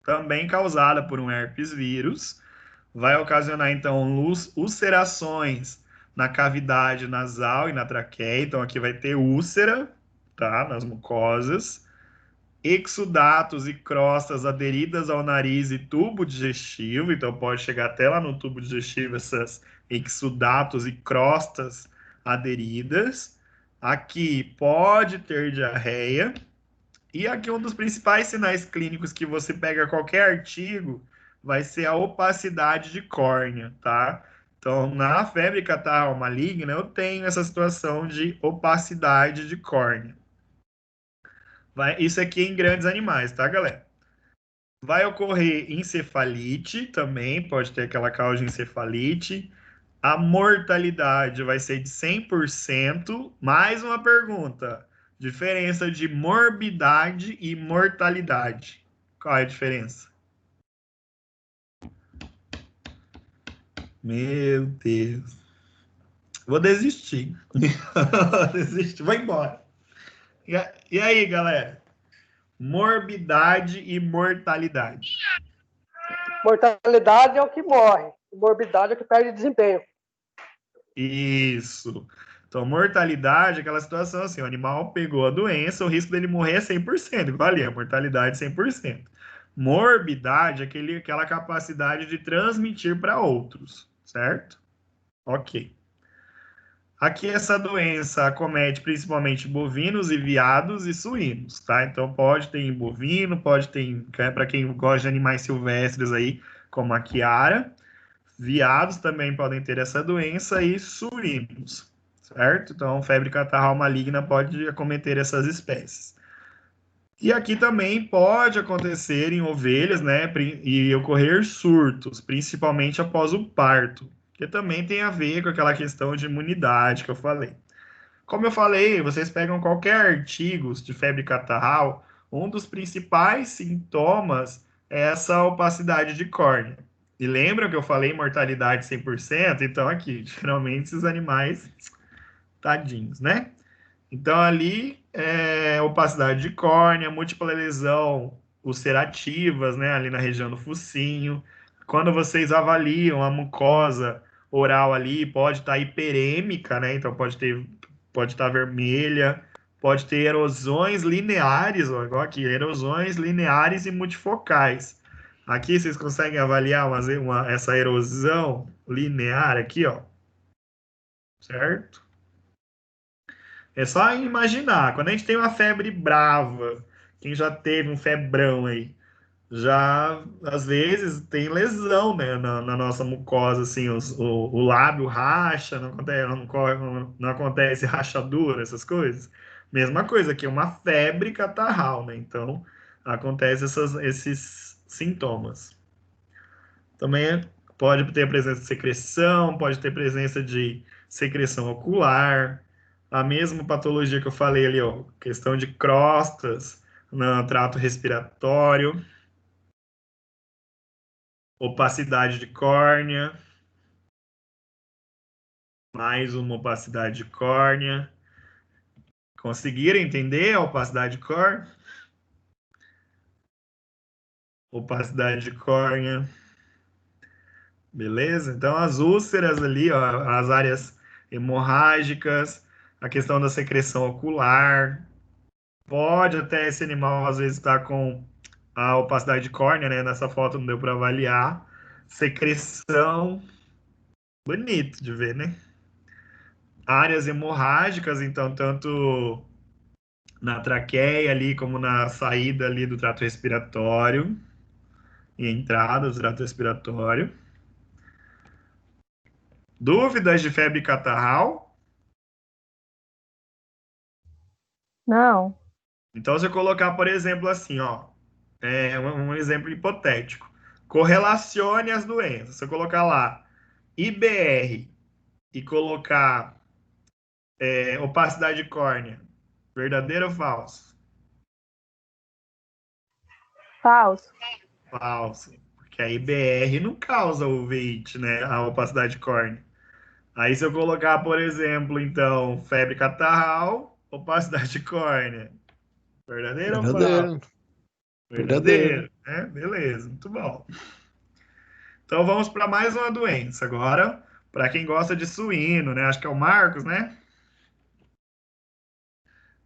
também causada por um herpes vírus. Vai ocasionar então ulcerações na cavidade nasal e na traqueia. Então aqui vai ter úlcera, tá? Nas mucosas. Exudatos e crostas aderidas ao nariz e tubo digestivo, então pode chegar até lá no tubo digestivo essas exudatos e crostas aderidas. Aqui pode ter diarreia. E aqui um dos principais sinais clínicos que você pega qualquer artigo vai ser a opacidade de córnea, tá? Então, na febre catarral maligna, eu tenho essa situação de opacidade de córnea. Isso aqui em grandes animais, tá, galera? Vai ocorrer encefalite também, pode ter aquela causa de encefalite. A mortalidade vai ser de 100%. Mais uma pergunta: diferença de morbidade e mortalidade. Qual é a diferença? Meu Deus. Vou desistir. Vou desistir, vou embora. E aí, galera? Morbidade e mortalidade. Mortalidade é o que morre. Morbidade é o que perde desempenho. Isso. Então, mortalidade é aquela situação assim, o animal pegou a doença, o risco dele morrer é 100%, igual ali, a mortalidade 100%. Morbidade é aquela capacidade de transmitir para outros, certo? Ok. Aqui essa doença acomete principalmente bovinos e veados e suínos, tá? Então pode ter em bovino, pode ter para quem gosta de animais silvestres aí, como a quiara. Veados também podem ter essa doença e suínos, certo? Então, febre catarral maligna pode acometer essas espécies. E aqui também pode acontecer em ovelhas, né? E ocorrer surtos, principalmente após o parto, que também tem a ver com aquela questão de imunidade que eu falei. Como eu falei, vocês pegam qualquer artigo de febre catarral, um dos principais sintomas é essa opacidade de córnea. E lembram que eu falei mortalidade 100%? Então, aqui, geralmente, esses animais, tadinhos, né? Então, ali, opacidade de córnea, múltipla lesão ulcerativas, né? Ali na região do focinho. Quando vocês avaliam a mucosa oral ali, pode estar hiperêmica, né? Então, pode estar vermelha, pode ter erosões lineares, ó, igual aqui, erosões lineares e multifocais. Aqui vocês conseguem avaliar essa erosão linear aqui, ó, certo? É só imaginar, quando a gente tem uma febre brava, quem já teve um febrão aí, já às vezes tem lesão, né, na nossa mucosa, assim, o lábio racha, não acontece rachadura, essas coisas. Mesma coisa que uma febre catarral, né? Então, acontece esses sintomas. Também pode ter presença de secreção, pode ter presença de secreção ocular, a mesma patologia que eu falei ali, ó, questão de crostas no trato respiratório, opacidade de córnea, mais uma opacidade de córnea. Conseguiram entender a opacidade de córnea? Opacidade de córnea. Beleza? Então, as úlceras ali, ó, as áreas hemorrágicas, a questão da secreção ocular. Pode até esse animal, às vezes, estar com a opacidade de córnea, né? Nessa foto não deu para avaliar. Secreção. Bonito de ver, né? Áreas hemorrágicas, então, tanto na traqueia ali, como na saída ali do trato respiratório e entrada do trato respiratório. Dúvidas de febre catarral? Não. Então, se eu colocar, por exemplo, assim, ó, um exemplo hipotético. Correlacione as doenças. Se eu colocar lá IBR e colocar opacidade de córnea, verdadeiro ou falso? Falso. Falso. Porque a IBR não causa uveit, né? A opacidade de córnea. Aí se eu colocar, por exemplo, então, febre catarral, opacidade de córnea. Verdadeiro ou falso? Verdadeiro. Verdadeiro. Verdadeiro. Beleza, muito bom. Então vamos para mais uma doença agora, para quem gosta de suíno, né? Acho que é o Marcos, né?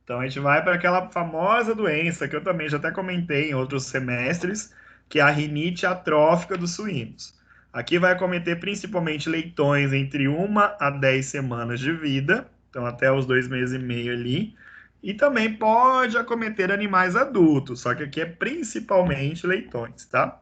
Então a gente vai para aquela famosa doença que eu também já até comentei em outros semestres, que é a rinite atrófica dos suínos. Aqui vai acometer principalmente leitões entre 1 a 10 semanas de vida, então até os 2 meses e meio ali, e também pode acometer animais adultos, só que aqui é principalmente leitões, tá?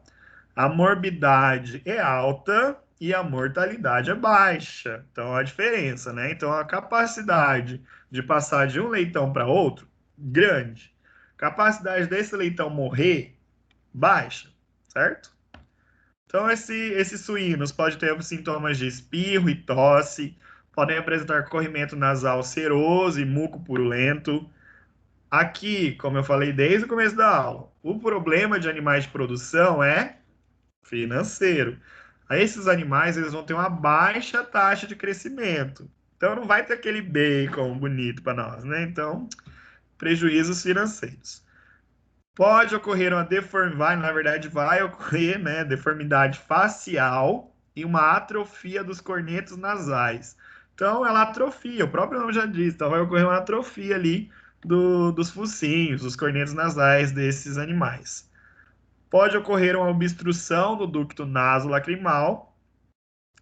A morbidade é alta e a mortalidade é baixa. Então, a diferença, né? Então, a capacidade de passar de um leitão para outro, grande. Capacidade desse leitão morrer, baixa, certo? Então, esses suínos podem ter sintomas de espirro e tosse, podem apresentar corrimento nasal seroso e muco purulento. Aqui, como eu falei desde o começo da aula, o problema de animais de produção é financeiro. Aí esses animais eles vão ter uma baixa taxa de crescimento. Então não vai ter aquele bacon bonito para nós, né? Então, prejuízos financeiros. Pode ocorrer uma deformidade, na verdade vai ocorrer, né, deformidade facial e uma atrofia dos cornetos nasais. Então, ela atrofia, o próprio nome já diz, então vai ocorrer uma atrofia ali dos focinhos, dos cornetos nasais desses animais. Pode ocorrer uma obstrução do ducto nasolacrimal,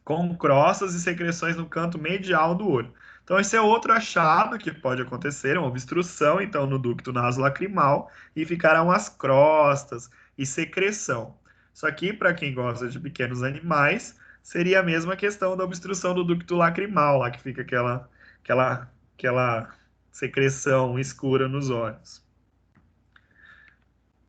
com crossas e secreções no canto medial do olho. Então, esse é outro achado que pode acontecer, uma obstrução, então, no ducto nasolacrimal, e ficarão as crostas e secreção. Isso aqui, para quem gosta de pequenos animais, seria a mesma questão da obstrução do ducto lacrimal, lá que fica aquela secreção escura nos olhos.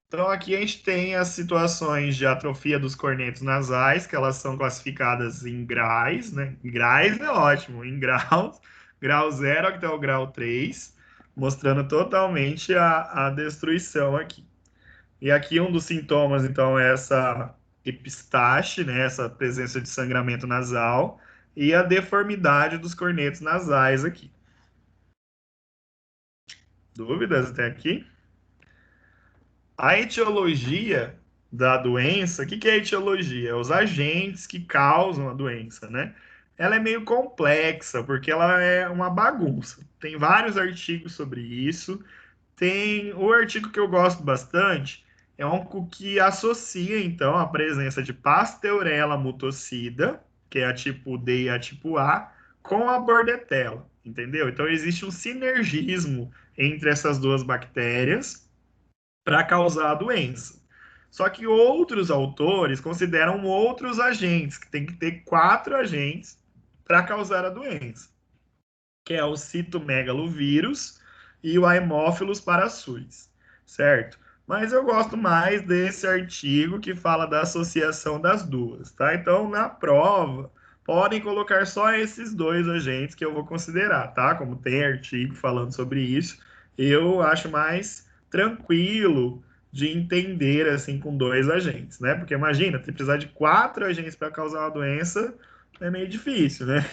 Então, aqui a gente tem as situações de atrofia dos cornetos nasais, que elas são classificadas em graus, né? Graus é ótimo, em graus, grau 0 até o grau 3, mostrando totalmente a destruição aqui. E aqui um dos sintomas, então, é essa epistaxe, né? Essa presença de sangramento nasal, e a deformidade dos cornetos nasais aqui. Dúvidas até aqui? A etiologia da doença, o que é a etiologia? É os agentes que causam a doença, né? Ela é meio complexa, porque ela é uma bagunça. Tem vários artigos sobre isso. Tem o artigo que eu gosto bastante, é um que associa, então, a presença de Pasteurella mutocida, que é a tipo D e a tipo A, com a Bordetella, entendeu? Então, existe um sinergismo entre essas duas bactérias para causar a doença. Só que outros autores consideram outros agentes, que tem que ter 4 agentes para causar a doença, que é o citomegalovírus e o Haemophilus parasuis, certo? Mas eu gosto mais desse artigo que fala da associação das duas, tá? Então, na prova, podem colocar só esses 2 agentes que eu vou considerar, tá? Como tem artigo falando sobre isso, eu acho mais tranquilo de entender assim com 2 agentes, né? Porque imagina, tem que precisar de 4 agentes para causar uma doença, é meio difícil, né?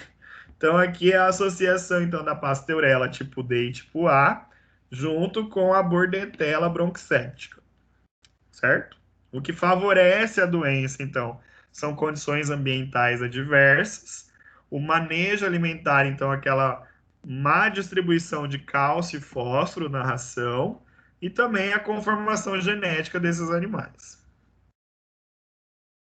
Então, aqui é a associação então, da Pasteurella tipo D e tipo A, junto com a Bordetella bronquicéptica, certo? O que favorece a doença, então, são condições ambientais adversas, o manejo alimentar, então, aquela má distribuição de cálcio e fósforo na ração, e também a conformação genética desses animais.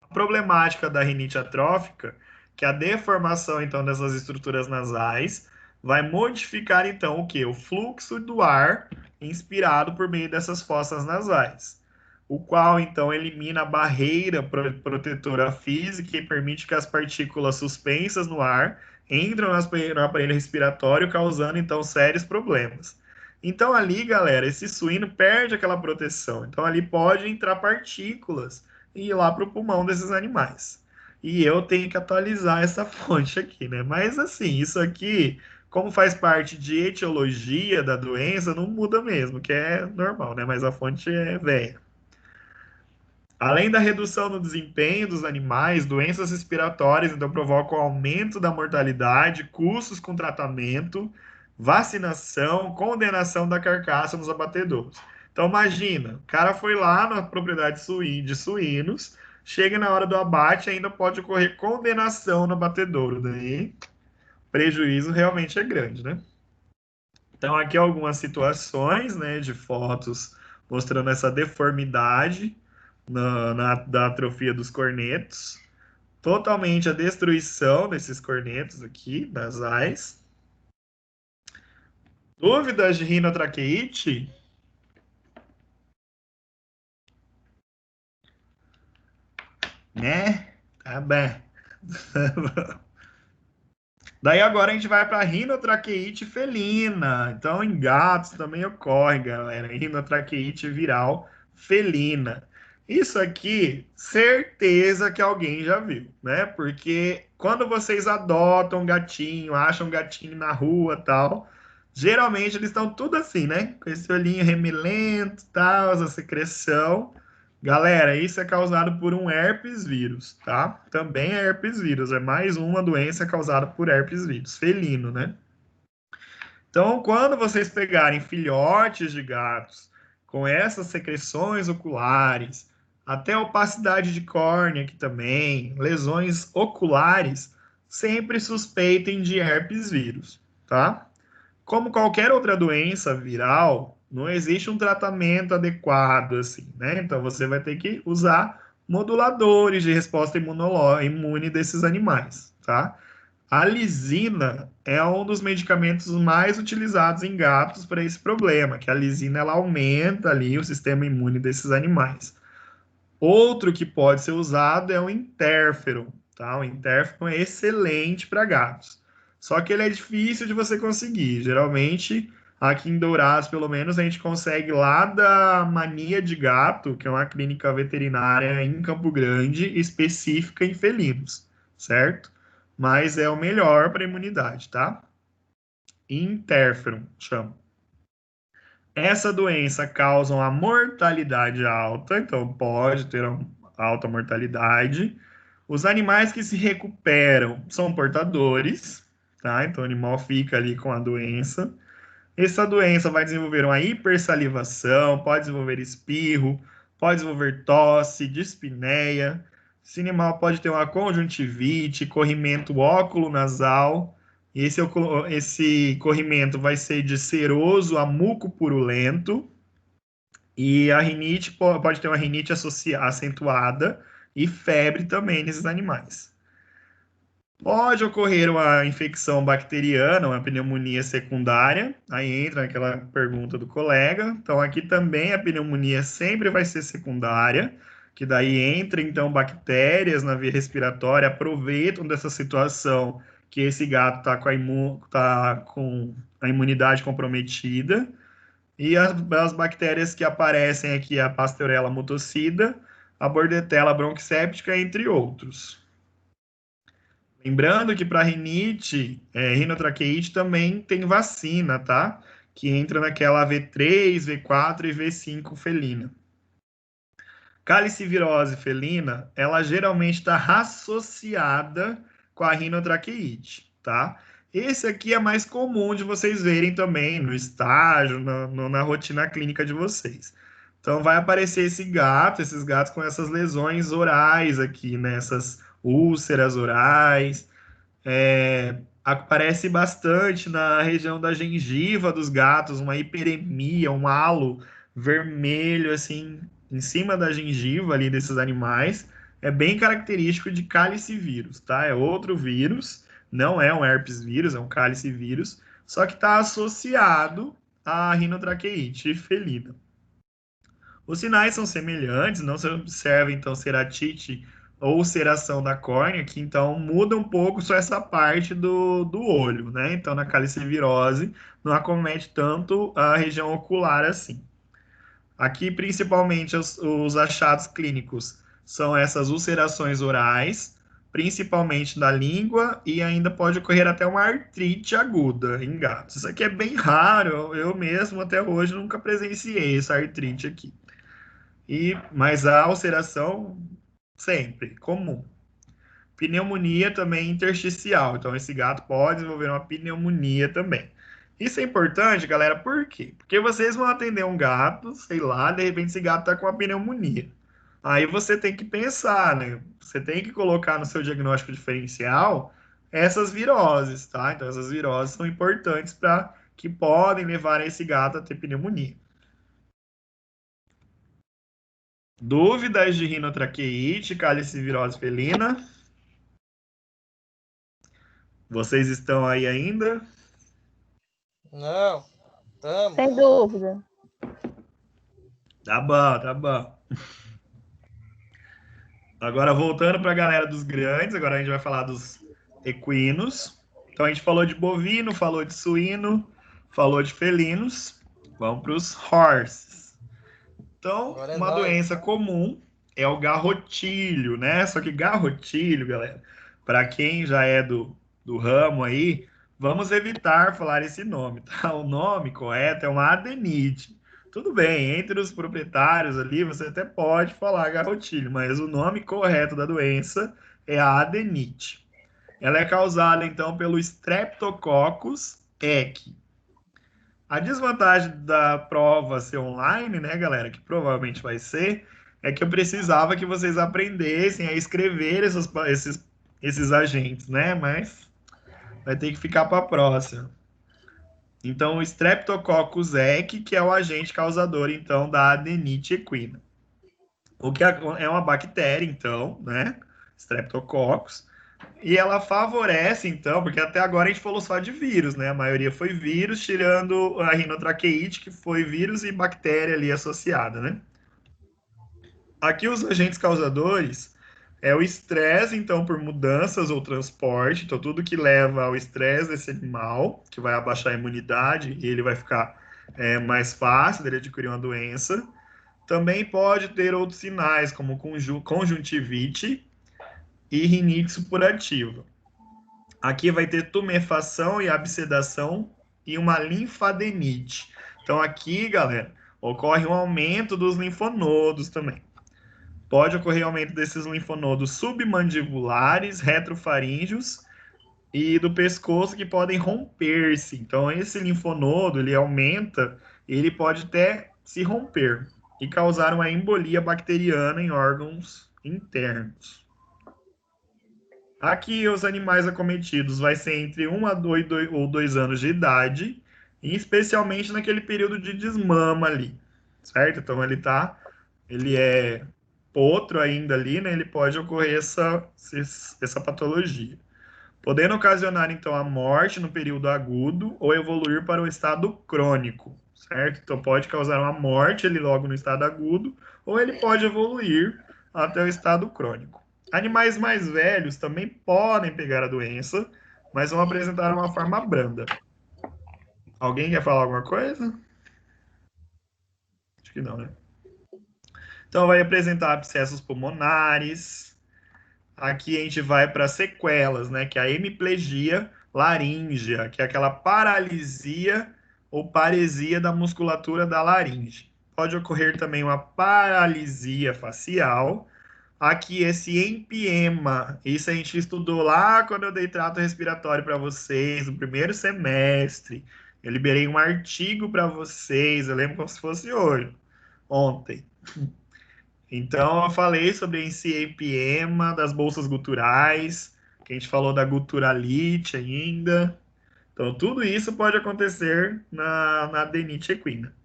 A problemática da rinite atrófica, que é a deformação então dessas estruturas nasais, vai modificar então o que? O fluxo do ar inspirado por meio dessas fossas nasais, o qual então elimina a barreira protetora física e permite que as partículas suspensas no ar entram no aparelho respiratório, causando então sérios problemas. Então ali, galera, esse suíno perde aquela proteção. Então ali pode entrar partículas e ir lá para o pulmão desses animais. E eu tenho que atualizar essa fonte aqui, né? Mas assim, isso aqui, como faz parte de etiologia da doença, não muda mesmo, que é normal, né? Mas a fonte é velha. Além da redução no desempenho dos animais, doenças respiratórias então provocam aumento da mortalidade, custos com tratamento, vacinação, condenação da carcaça nos abatedouros. Então imagina, o cara foi lá na propriedade de suínos, chega na hora do abate, ainda pode ocorrer condenação no abatedouro, daí o prejuízo realmente é grande, né? Então aqui algumas situações, né, de fotos mostrando essa deformidade da atrofia dos cornetos, totalmente a destruição desses cornetos aqui, nasais. Dúvidas de rinotraqueite? Né? Tá bem. Daí agora a gente vai para rinotraqueite felina. Então, em gatos também ocorre, galera. Rinotraqueite viral felina. Isso aqui, certeza que alguém já viu, né? Porque quando vocês adotam um gatinho, acham um gatinho na rua tal, geralmente eles estão tudo assim, né? Com esse olhinho remilento, tal, essa secreção. Galera, isso é causado por um herpes vírus, tá? Também é herpes vírus, é mais uma doença causada por herpes vírus, felino, né? Então, quando vocês pegarem filhotes de gatos com essas secreções oculares, até opacidade de córnea aqui também, lesões oculares, sempre suspeitem de herpes vírus, tá? Como qualquer outra doença viral, não existe um tratamento adequado, assim, né? Então, você vai ter que usar moduladores de resposta imune desses animais, tá? A lisina é um dos medicamentos mais utilizados em gatos para esse problema, que a lisina ela aumenta ali o sistema imune desses animais. Outro que pode ser usado é o interferon, tá? O interferon é excelente para gatos. Só que ele é difícil de você conseguir. Geralmente, aqui em Dourados, pelo menos, a gente consegue lá da Mania de Gato, que é uma clínica veterinária em Campo Grande, específica em felinos, certo? Mas é o melhor para imunidade, tá? Interferon, chama. Essa doença causa uma mortalidade alta, então pode ter uma alta mortalidade. Os animais que se recuperam são portadores, tá? Então o animal fica ali com a doença. Essa doença vai desenvolver uma hipersalivação, pode desenvolver espirro, pode desenvolver tosse, dispneia. Esse animal pode ter uma conjuntivite, corrimento óculo-nasal. Esse corrimento vai ser de seroso a muco-purulento. E a rinite pode ter uma rinite acentuada e febre também nesses animais. Pode ocorrer uma infecção bacteriana, uma pneumonia secundária, aí entra naquela pergunta do colega. Então, aqui também a pneumonia sempre vai ser secundária, que daí entra, então, bactérias na via respiratória, aproveitam dessa situação que esse gato está com a imunidade comprometida, e as bactérias que aparecem aqui, a Pasteurella mutocida, a Bordetella bronquicéptica, entre outros. Lembrando que para rinite, rinotraqueite também tem vacina, tá? Que entra naquela V3, V4 e V5 felina. Calicivirose felina, ela geralmente está associada com a rinotraqueite, tá? Esse aqui é mais comum de vocês verem também no estágio, na rotina clínica de vocês. Então, vai aparecer esses gatos com essas lesões orais aqui, né? Essas úlceras orais. Aparece bastante na região da gengiva dos gatos, uma hiperemia, um halo vermelho, assim, em cima da gengiva ali desses animais. É bem característico de calicivírus, tá? É outro vírus, não é um herpes vírus, é um calicivírus, só que está associado à rinotraqueite felina. Os sinais são semelhantes, não se observa, então, ceratite ou ulceração da córnea, que, então, muda um pouco só essa parte do olho, né? Então, na calicivirose, não acomete tanto a região ocular assim. Aqui, principalmente, os achados clínicos são essas ulcerações orais, principalmente da língua, e ainda pode ocorrer até uma artrite aguda em gatos. Isso aqui é bem raro, eu mesmo até hoje nunca presenciei essa artrite aqui. Mas a ulceração sempre comum. Pneumonia também intersticial. Então, esse gato pode desenvolver uma pneumonia também. Isso é importante, galera, por quê? Porque vocês vão atender um gato, sei lá, de repente esse gato está com uma pneumonia. Aí você tem que pensar, né? Você tem que colocar no seu diagnóstico diferencial essas viroses, tá? Então, essas viroses são importantes para que podem levar esse gato a ter pneumonia. Dúvidas de rinotraqueite, calicivirose felina? Vocês estão aí ainda? Não, estamos. Sem dúvida. Tá bom, tá bom. Agora, voltando para a galera dos grandes, agora a gente vai falar dos equinos. Então, a gente falou de bovino, falou de suíno, falou de felinos. Vamos para os horses. Então, uma doença comum é o garrotilho, né? Só que garrotilho, galera, para quem já é do ramo aí, vamos evitar falar esse nome, tá? O nome correto é uma adenite. Tudo bem, entre os proprietários ali, você até pode falar garrotilho, mas o nome correto da doença é a adenite. Ela é causada, então, pelo Streptococcus equi. A desvantagem da prova ser online, né, galera, que provavelmente vai ser, é que eu precisava que vocês aprendessem a escrever esses esses agentes, né? Mas vai ter que ficar para a próxima. Então, o Streptococcus equi, que é o agente causador, então, da adenite equina. O que é uma bactéria, então, né? Streptococcus. E ela favorece, então, porque até agora a gente falou só de vírus, né? A maioria foi vírus, tirando a rinotraqueite, que foi vírus e bactéria ali associada, né? Aqui os agentes causadores é o estresse, então, por mudanças ou transporte, então tudo que leva ao estresse desse animal, que vai abaixar a imunidade e ele vai ficar mais fácil dele adquirir uma doença. Também pode ter outros sinais, como conjuntivite e rinite supurativa. Aqui vai ter tumefação e absedação e uma linfadenite. Então aqui, galera, ocorre um aumento dos linfonodos também. Pode ocorrer aumento desses linfonodos submandibulares, retrofaríngeos e do pescoço que podem romper-se. Então esse linfonodo, ele aumenta, ele pode até se romper e causar uma embolia bacteriana em órgãos internos. Aqui, os animais acometidos vai ser entre 1 a 2 anos de idade, e especialmente naquele período de desmama ali, certo? Então, ele é potro ainda ali, né? Ele pode ocorrer essa patologia, podendo ocasionar, então, a morte no período agudo ou evoluir para o estado crônico, certo? Então, pode causar uma morte ali logo no estado agudo, ou ele pode evoluir até o estado crônico. Animais mais velhos também podem pegar a doença, mas vão apresentar uma forma branda. Alguém quer falar alguma coisa? Acho que não, né? Então, vai apresentar abscessos pulmonares. Aqui a gente vai para sequelas, né? Que é a hemiplegia laríngea, que é aquela paralisia ou paresia da musculatura da laringe. Pode ocorrer também uma paralisia facial. Aqui, esse empiema, isso a gente estudou lá quando eu dei trato respiratório para vocês, no primeiro semestre. Eu liberei um artigo para vocês, eu lembro como se fosse hoje, ontem. Então, eu falei sobre esse empiema das bolsas guturais, que a gente falou da guturalite ainda. Então, tudo isso pode acontecer na adenite equina.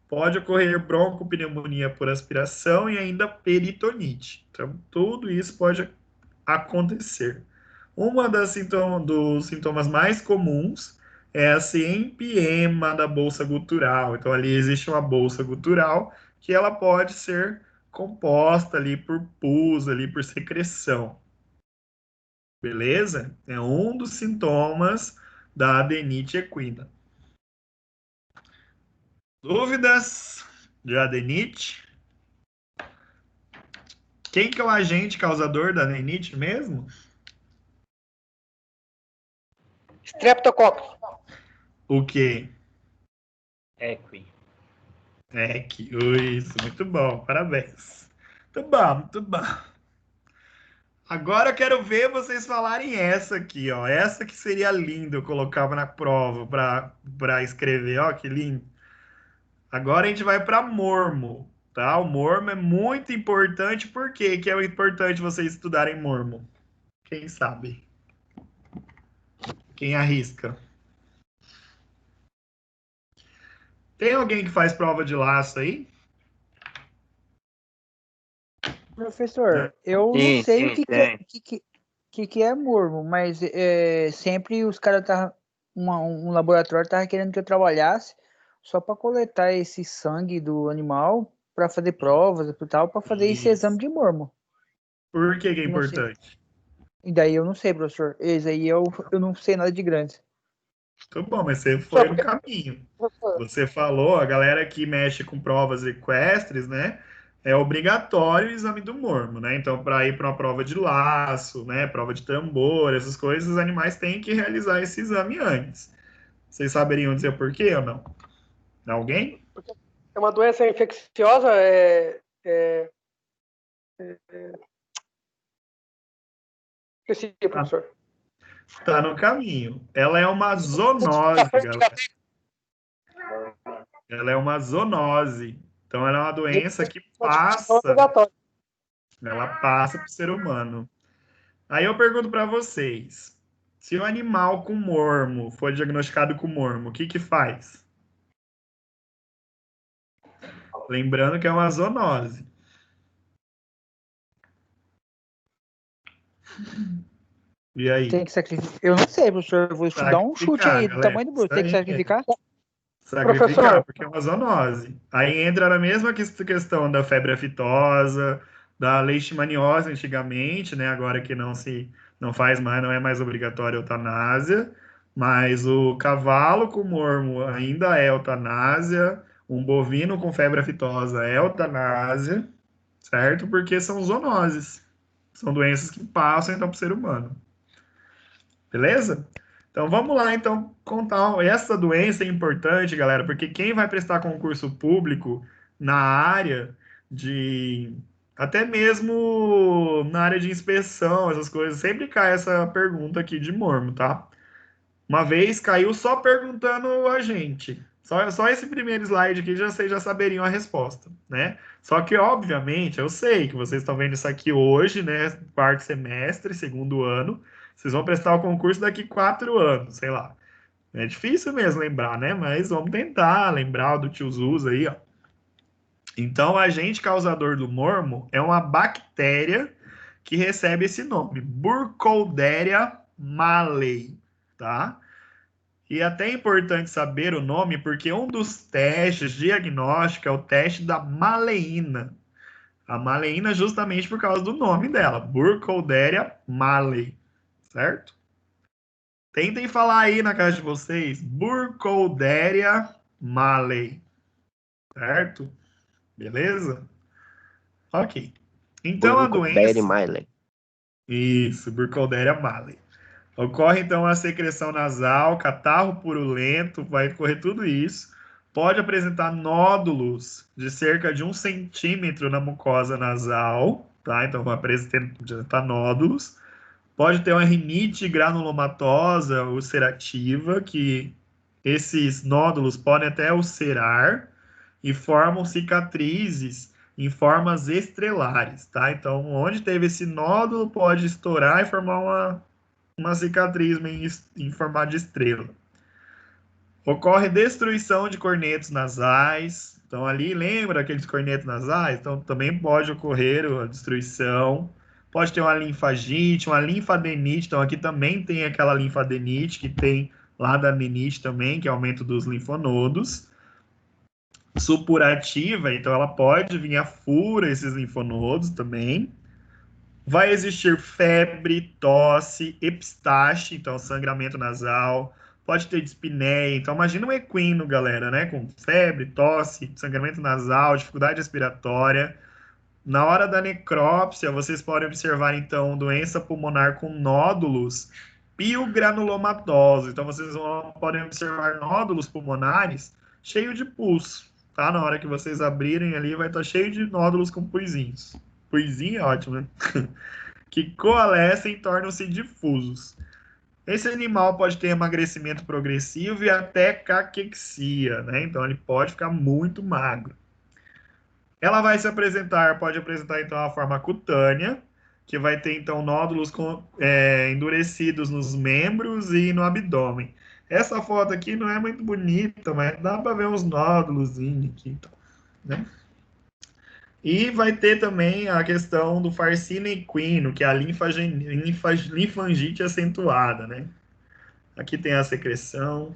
Pode ocorrer broncopneumonia por aspiração e ainda peritonite. Então, tudo isso pode acontecer. Uma dos sintomas mais comuns é esse empiema da bolsa gutural. Então, ali existe uma bolsa gutural que ela pode ser composta ali por pus, ali por secreção. Beleza? É um dos sintomas da adenite equina. Dúvidas de adenite? Quem que é o agente causador da adenite mesmo? Streptococcus. O quê? Equi. Isso, muito bom, parabéns. Muito bom, muito bom. Agora eu quero ver vocês falarem essa aqui, ó. Essa que seria linda, eu colocava na prova para escrever, ó, que lindo. Agora a gente vai para mormo, tá? O mormo é muito importante, por quê que é importante vocês estudarem mormo? Quem sabe? Quem arrisca? Tem alguém que faz prova de laço aí? Professor, eu não sei o que é mormo, mas sempre os caras um laboratório tava querendo que eu trabalhasse só para coletar esse sangue do animal para fazer provas e tal, para fazer esse exame de mormo. Por que é Eu não sei. importante? E daí eu não sei, professor. Esse aí eu não sei nada de grande. Muito bom, mas você foi no caminho. Você falou, a galera que mexe com provas equestres, né? É obrigatório o exame do mormo, né? Então, para ir para uma prova de laço, né? Prova de tambor, essas coisas, os animais têm que realizar esse exame antes. Vocês saberiam dizer por quê ou não? Alguém? É uma doença infecciosa, esqueci, professor. Tá no caminho. Ela é uma zoonose, galera. Ela é uma zoonose. Então, ela é uma doença que passa. Ela passa para o ser humano. Aí eu pergunto para vocês, se o animal com mormo for diagnosticado com mormo, o que que faz? Lembrando que é uma zoonose. E aí? Tem que sacrificar. Eu não sei, professor. Eu vou dar um chute aí do galera. tamanho do bruxo. Tem que sacrificar? Sacrificar, Professor. porque é uma zoonose. Aí entra na mesma questão da febre aftosa, da leishmaniose antigamente, né? Agora que não faz mais, não é mais obrigatória a eutanásia, mas o cavalo com mormo ainda é eutanásia, um bovino com febre aftosa é eutanásia, certo? Porque são zoonoses. São doenças que passam então para o ser humano. Beleza? Então vamos lá, então, contar. Essa doença é importante, galera, porque quem vai prestar concurso público na área de. Até mesmo na área de inspeção, essas coisas, sempre cai essa pergunta aqui de mormo, tá? Uma vez caiu só perguntando a gente. Só esse primeiro slide aqui vocês já saberiam a resposta, né? Só que, obviamente, eu sei que vocês estão vendo isso aqui hoje, né? Quarto semestre, segundo ano. Vocês vão prestar o concurso daqui 4 anos, sei lá. É difícil mesmo lembrar, né? Mas vamos tentar lembrar do tio Zuz aí, ó. Então, o agente causador do mormo é uma bactéria que recebe esse nome, Burkholderia mallei, tá? E até é importante saber o nome, porque um dos testes diagnósticos é o teste da maleína. A maleína justamente por causa do nome dela, Burkholderia mallei, certo? Tentem falar aí na casa de vocês, Burkholderia mallei, certo? Beleza? Ok. Então a doença... Mallei. Isso, Burkholderia mallei. Ocorre, então, a secreção nasal, catarro purulento, vai ocorrer tudo isso. Pode apresentar nódulos de cerca de 1 centímetro na mucosa nasal, tá? Então, vai apresentar nódulos. Pode ter uma rinite granulomatosa ulcerativa, que esses nódulos podem até ulcerar e formam cicatrizes em formas estrelares, tá? Então, onde teve esse nódulo, pode estourar e formar uma cicatriz em formato de estrela. Ocorre destruição de cornetos nasais. Então, ali, lembra aqueles cornetos nasais? Então, também pode ocorrer a destruição. Pode ter uma linfagite, uma linfadenite. Então, aqui também tem aquela linfadenite que tem lá da menite também, que é aumento dos linfonodos. Supurativa, então ela pode vir a fura esses linfonodos também. Vai existir febre, tosse, epistaxe, então sangramento nasal, pode ter dispneia. Então, imagina um equino, galera, né? Com febre, tosse, sangramento nasal, dificuldade respiratória. Na hora da necrópsia, vocês podem observar, então, doença pulmonar com nódulos piogranulomatosos. Então, vocês podem observar nódulos pulmonares cheios de pus, tá? Na hora que vocês abrirem ali, vai estar cheio de nódulos com puizinhos. Puizinho é ótimo, né? Que coalescem e tornam-se difusos. Esse animal pode ter emagrecimento progressivo e até caquexia, né? Então ele pode ficar muito magro. Ela pode apresentar então a forma cutânea, que vai ter então nódulos endurecidos nos membros e no abdômen. Essa foto aqui não é muito bonita, mas dá para ver uns nódulos aqui, então, né? E vai ter também a questão do farcina equino, que é a linfangite acentuada, né? Aqui tem a secreção.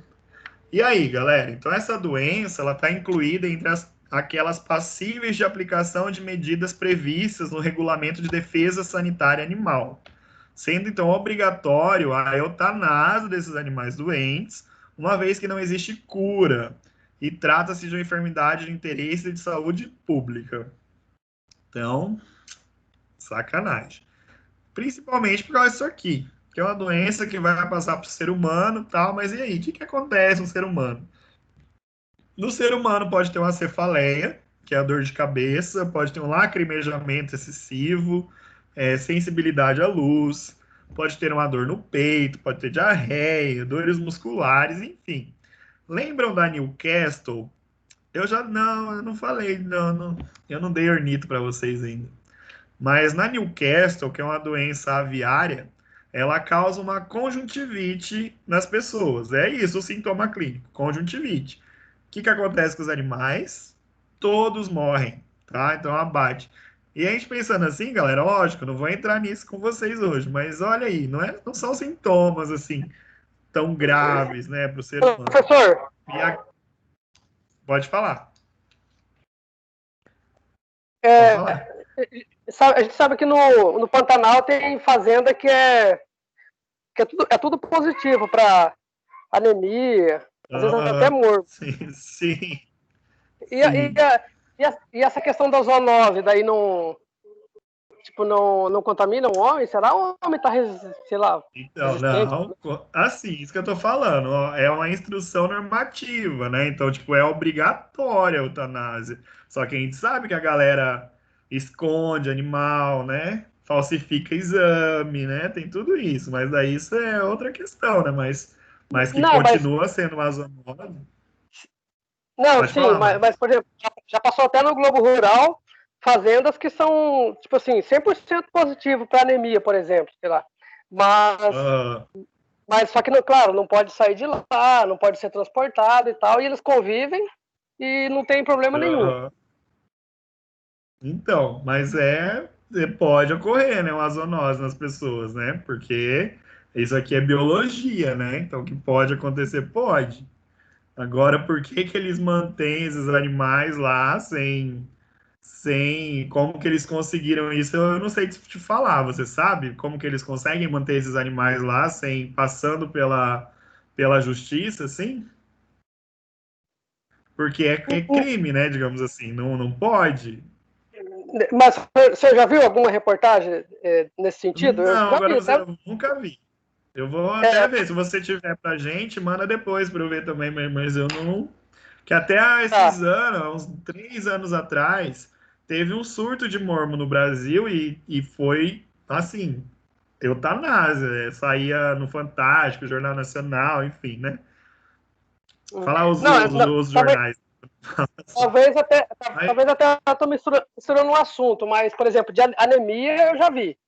E aí, galera? Então, essa doença ela está incluída entre aquelas passíveis de aplicação de medidas previstas no Regulamento de Defesa Sanitária Animal, sendo, então, obrigatório a eutanásia desses animais doentes, uma vez que não existe cura, e trata-se de uma enfermidade de interesse de saúde pública. Então, sacanagem. Principalmente por causa disso aqui, que é uma doença que vai passar para o ser humano, tal, mas e aí? O que acontece no ser humano? No ser humano pode ter uma cefaleia, que é a dor de cabeça, pode ter um lacrimejamento excessivo, sensibilidade à luz, pode ter uma dor no peito, pode ter diarreia, dores musculares, enfim. Lembram da Newcastle? Eu não falei, eu não dei ornito para vocês ainda. Mas na Newcastle, que é uma doença aviária, ela causa uma conjuntivite nas pessoas. É isso o sintoma clínico, conjuntivite. O que acontece com os animais? Todos morrem, tá? Então abate. E a gente pensando assim, galera, lógico, não vou entrar nisso com vocês hoje, mas olha aí, não são sintomas assim tão graves, né, para o ser humano. Professor, Pode falar. é, Pode falar. a gente sabe que no Pantanal tem fazenda que é tudo positivo para anemia, às vezes até morro. Sim. E essa questão da zoonose, daí não contamina o homem? Será o homem tá, sei lá, Então, resistente? não, assim, isso que eu tô falando, ó, é uma instrução normativa, né? Então, tipo, é obrigatória a eutanásia. Só que a gente sabe que a galera esconde animal, né? Falsifica exame, né? Tem tudo isso, mas daí isso é outra questão, né? Mas que Não, continua sendo uma zoonose. não, Pode sim, falar, mano. mas, por exemplo, já passou até no Globo Rural fazendas que são, tipo assim, 100% positivo para anemia, por exemplo, sei lá. Mas só que, claro, não pode sair de lá, não pode ser transportado e tal, e eles convivem e não tem problema nenhum. Então, mas pode ocorrer, né, uma zoonose nas pessoas, né? Porque isso aqui é biologia, né? Então, o que pode acontecer, pode. Agora, por que que eles mantêm esses animais lá como que eles conseguiram isso? Eu não sei te falar, você sabe como que eles conseguem manter esses animais lá passando pela justiça, assim? Porque é crime, né, digamos assim, não pode. Mas você já viu alguma reportagem nesse sentido? Eu Não, já vi, agora até. eu nunca vi. Eu vou até ver, se você tiver pra gente, manda depois para eu ver também, mas eu não. Que até esses anos, uns 3 anos atrás, teve um surto de mormo no Brasil e foi assim, eutanásia, saía no Fantástico, Jornal Nacional, enfim, né? Falar os jornais. Talvez até Aí, eu tô misturando um assunto, mas, por exemplo, de anemia eu já vi.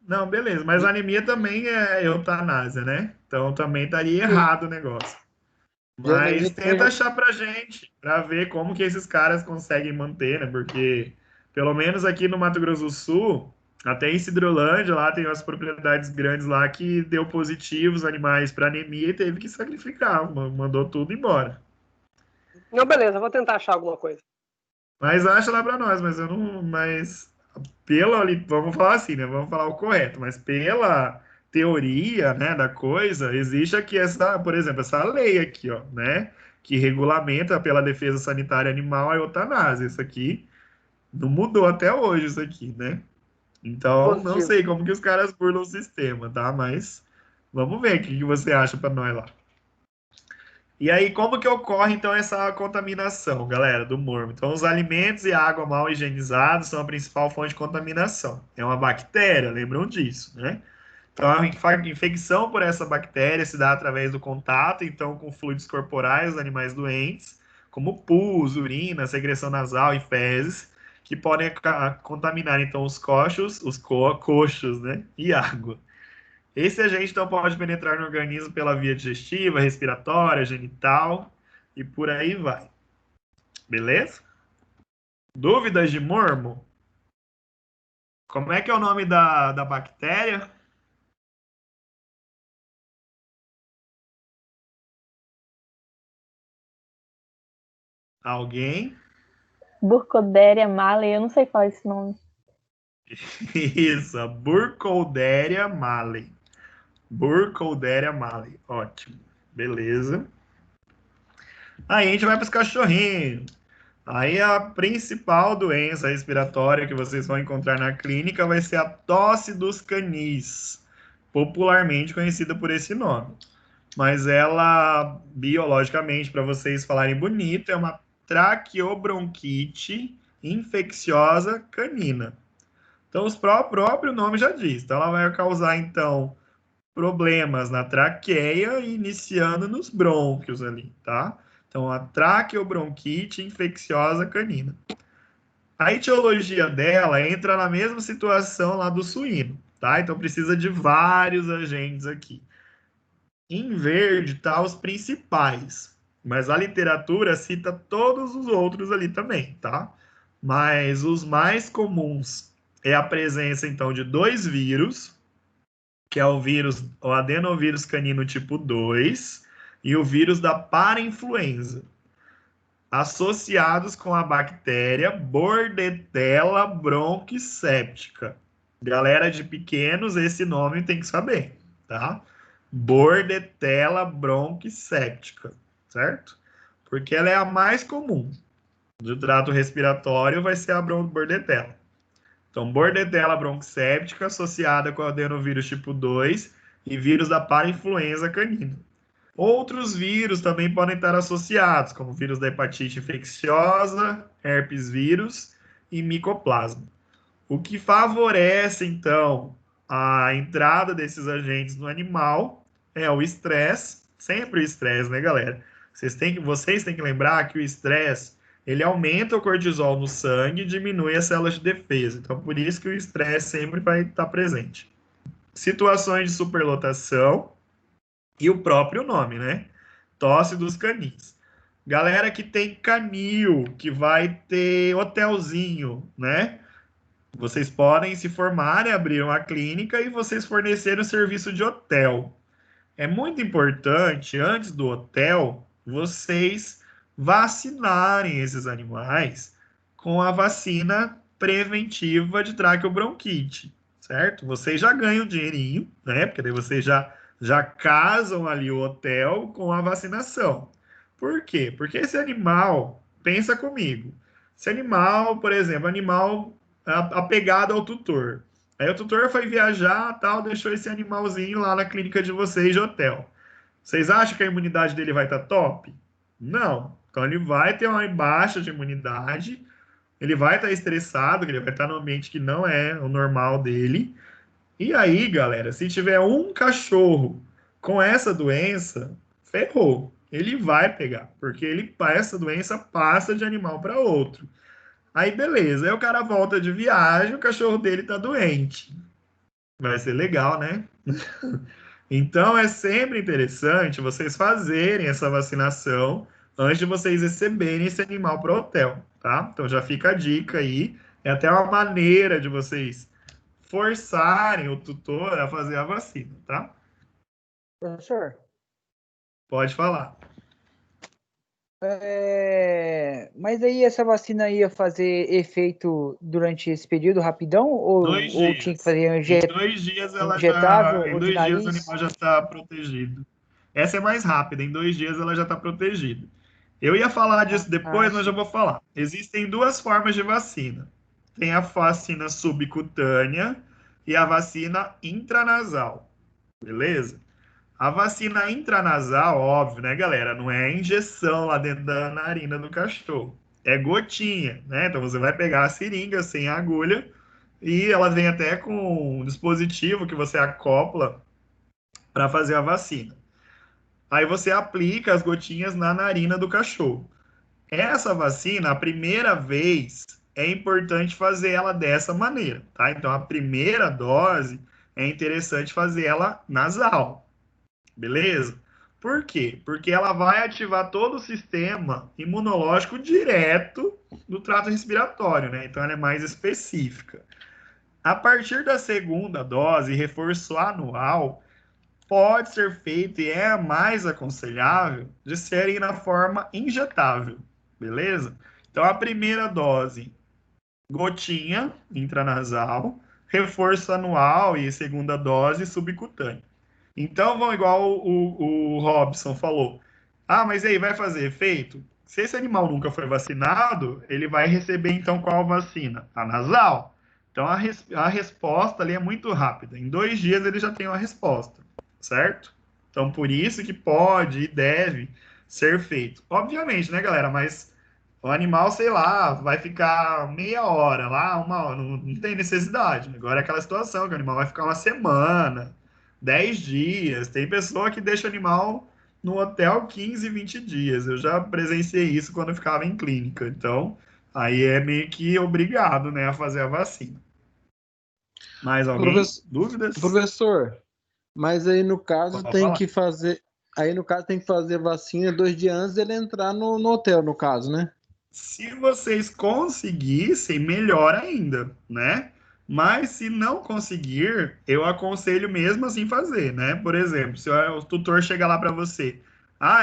não, beleza, mas anemia também é eutanásia, né? Então também estaria Sim. errado o negócio. De anemia Mas também tenta achar pra gente, pra ver como que esses caras conseguem manter, né? Porque, pelo menos aqui no Mato Grosso do Sul, até em Cidrolândia, lá tem umas propriedades grandes lá que deu positivos animais para anemia e teve que sacrificar, mandou tudo embora. Não, beleza, vou tentar achar alguma coisa. Mas acha lá pra nós, mas eu não. Mas vamos falar assim, né? Vamos falar o correto, mas pela teoria, né, da coisa, existe aqui por exemplo, essa lei aqui, ó, né, que regulamenta pela defesa sanitária animal a eutanásia. Isso aqui não mudou até hoje, isso aqui, né? Então, não Positivo. sei como que os caras burlam o sistema, tá? Mas vamos ver o que você acha para nós lá. E aí, como que ocorre, então, essa contaminação, galera, do mormo? Então, os alimentos e a água mal higienizados são a principal fonte de contaminação. É uma bactéria, lembram disso, né? Então, a infecção por essa bactéria se dá através do contato, então, com fluidos corporais dos animais doentes, como pus, urina, secreção nasal e fezes, que podem contaminar, então, os coxos, né? E água. Esse agente então pode penetrar no organismo pela via digestiva, respiratória, genital e por aí vai. Beleza? Dúvidas de mormo? Como é que é o nome da bactéria? Alguém? Burkholderia malei, eu não sei falar esse nome. Isso, a Burkholderia malei. Burkholderia malei. Ótimo. Beleza. Aí a gente vai para os cachorrinhos. Aí a principal doença respiratória que vocês vão encontrar na clínica vai ser a tosse dos canis, popularmente conhecida por esse nome. Mas ela, biologicamente, para vocês falarem bonito, é uma traqueobronquite infecciosa canina. Então, o próprio nome já diz. Então, ela vai causar, então, problemas na traqueia, iniciando nos brônquios ali, tá? Então, a traqueobronquite infecciosa canina. A etiologia dela entra na mesma situação lá do suíno, tá? Então precisa de vários agentes aqui. Em verde tá os principais, mas a literatura cita todos os outros ali também, tá? Mas os mais comuns é a presença, então, de 2 vírus, que é o adenovírus canino tipo 2 e o vírus da parainfluenza, associados com a bactéria Bordetella bronquicéptica. Galera de pequenos, esse nome tem que saber, tá? Bordetella bronquicéptica, certo? Porque ela é a mais comum. Do trato respiratório vai ser a Bordetella. Então, Bordetella bronquicéptica associada com adenovírus tipo 2 e vírus da parainfluenza canina. Outros vírus também podem estar associados, como o vírus da hepatite infecciosa, herpes vírus e micoplasma. O que favorece, então, a entrada desses agentes no animal é o estresse, sempre o estresse, né, galera? Vocês têm que lembrar que o estresse, ele aumenta o cortisol no sangue e diminui as células de defesa. Então, por isso que o estresse sempre vai estar presente. Situações de superlotação e o próprio nome, né? Tosse dos canis. Galera que tem canil, que vai ter hotelzinho, né? Vocês podem se formarem, abrir uma clínica e vocês fornecerem o serviço de hotel. É muito importante, antes do hotel, vocês vacinarem esses animais com a vacina preventiva de traqueobronquite, certo? Vocês já ganham dinheirinho, né? Porque daí vocês já casam ali o hotel com a vacinação. Por quê? Porque esse animal, pensa comigo, esse animal, por exemplo, animal apegado ao tutor. Aí o tutor foi viajar, tal, deixou esse animalzinho lá na clínica de vocês de hotel. Vocês acham que a imunidade dele vai estar top? Não. Então ele vai ter uma baixa de imunidade, ele vai estar estressado, ele vai estar num ambiente que não é o normal dele. E aí, galera, se tiver um cachorro com essa doença, ferrou. Ele vai pegar, porque essa doença passa de animal para outro. Aí, beleza. Aí o cara volta de viagem, o cachorro dele tá doente. Vai ser legal, né? Então, é sempre interessante vocês fazerem essa vacinação antes de vocês receberem esse animal para o hotel, tá? Então, já fica a dica aí. É até uma maneira de vocês forçarem o tutor a fazer a vacina, tá? Professor. Pode falar. Mas aí essa vacina ia fazer efeito durante esse período rapidão? Ou tinha que fazer em 2 dias ela injetável? Em 2 dias o animal já está protegido. Essa é mais rápida, em 2 dias ela já está protegida. Eu ia falar disso depois, mas já vou falar. Existem 2 formas de vacina. Tem a vacina subcutânea e a vacina intranasal. Beleza? A vacina intranasal, óbvio, né, galera? Não é injeção lá dentro da narina do cachorro. É gotinha, né? Então você vai pegar a seringa sem a agulha e ela vem até com um dispositivo que você acopla para fazer a vacina. Aí você aplica as gotinhas na narina do cachorro. Essa vacina, a primeira vez, é importante fazer ela dessa maneira, tá? Então a primeira dose é interessante fazer ela nasal. Beleza? Por quê? Porque ela vai ativar todo o sistema imunológico direto do trato respiratório, né? Então ela é mais específica. A partir da segunda dose, reforço anual, pode ser feito e é mais aconselhável de serem na forma injetável, beleza? Então a primeira dose, gotinha intranasal, reforço anual e segunda dose subcutânea. Então, vão igual o Robson falou. Ah, mas aí, vai fazer efeito? Se esse animal nunca foi vacinado, ele vai receber, então, qual vacina? A nasal. Então, a resposta ali é muito rápida. Em 2 dias, ele já tem uma resposta, certo? Então, por isso que pode e deve ser feito. Obviamente, né, galera? Mas o animal, sei lá, vai ficar meia hora lá, 1 hora. Não tem necessidade. Agora é aquela situação que o animal vai ficar 1 semana, 10 dias. Tem pessoa que deixa o animal no hotel 15, 20 dias. Eu já presenciei isso quando eu ficava em clínica. Então, Aí é meio que obrigado, né, a fazer a vacina. Mais alguém? Dúvidas? Professor, mas aí no caso Pode tem falar. que fazer. Aí no caso tem que fazer vacina 2 dias antes dele entrar no hotel, no caso, né? Se vocês conseguissem, melhor ainda, né? Mas se não conseguir, eu aconselho mesmo assim fazer, né? Por exemplo, se o tutor chega lá para você,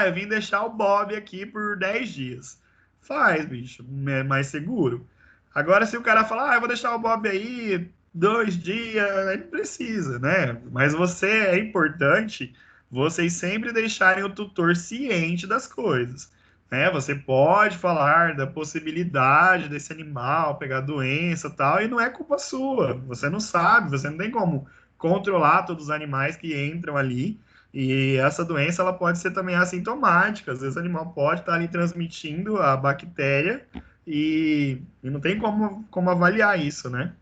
eu vim deixar o Bob aqui por 10 dias. Faz, bicho, é mais seguro. Agora, se o cara falar, eu vou deixar o Bob aí 2 dias, aí não precisa, né? Mas é importante vocês sempre deixarem o tutor ciente das coisas, né? Você pode falar da possibilidade desse animal pegar doença e tal, e não é culpa sua. Você não sabe, você não tem como controlar todos os animais que entram ali. E essa doença ela pode ser também assintomática. Às vezes o animal pode estar ali transmitindo a bactéria e não tem como avaliar isso, né?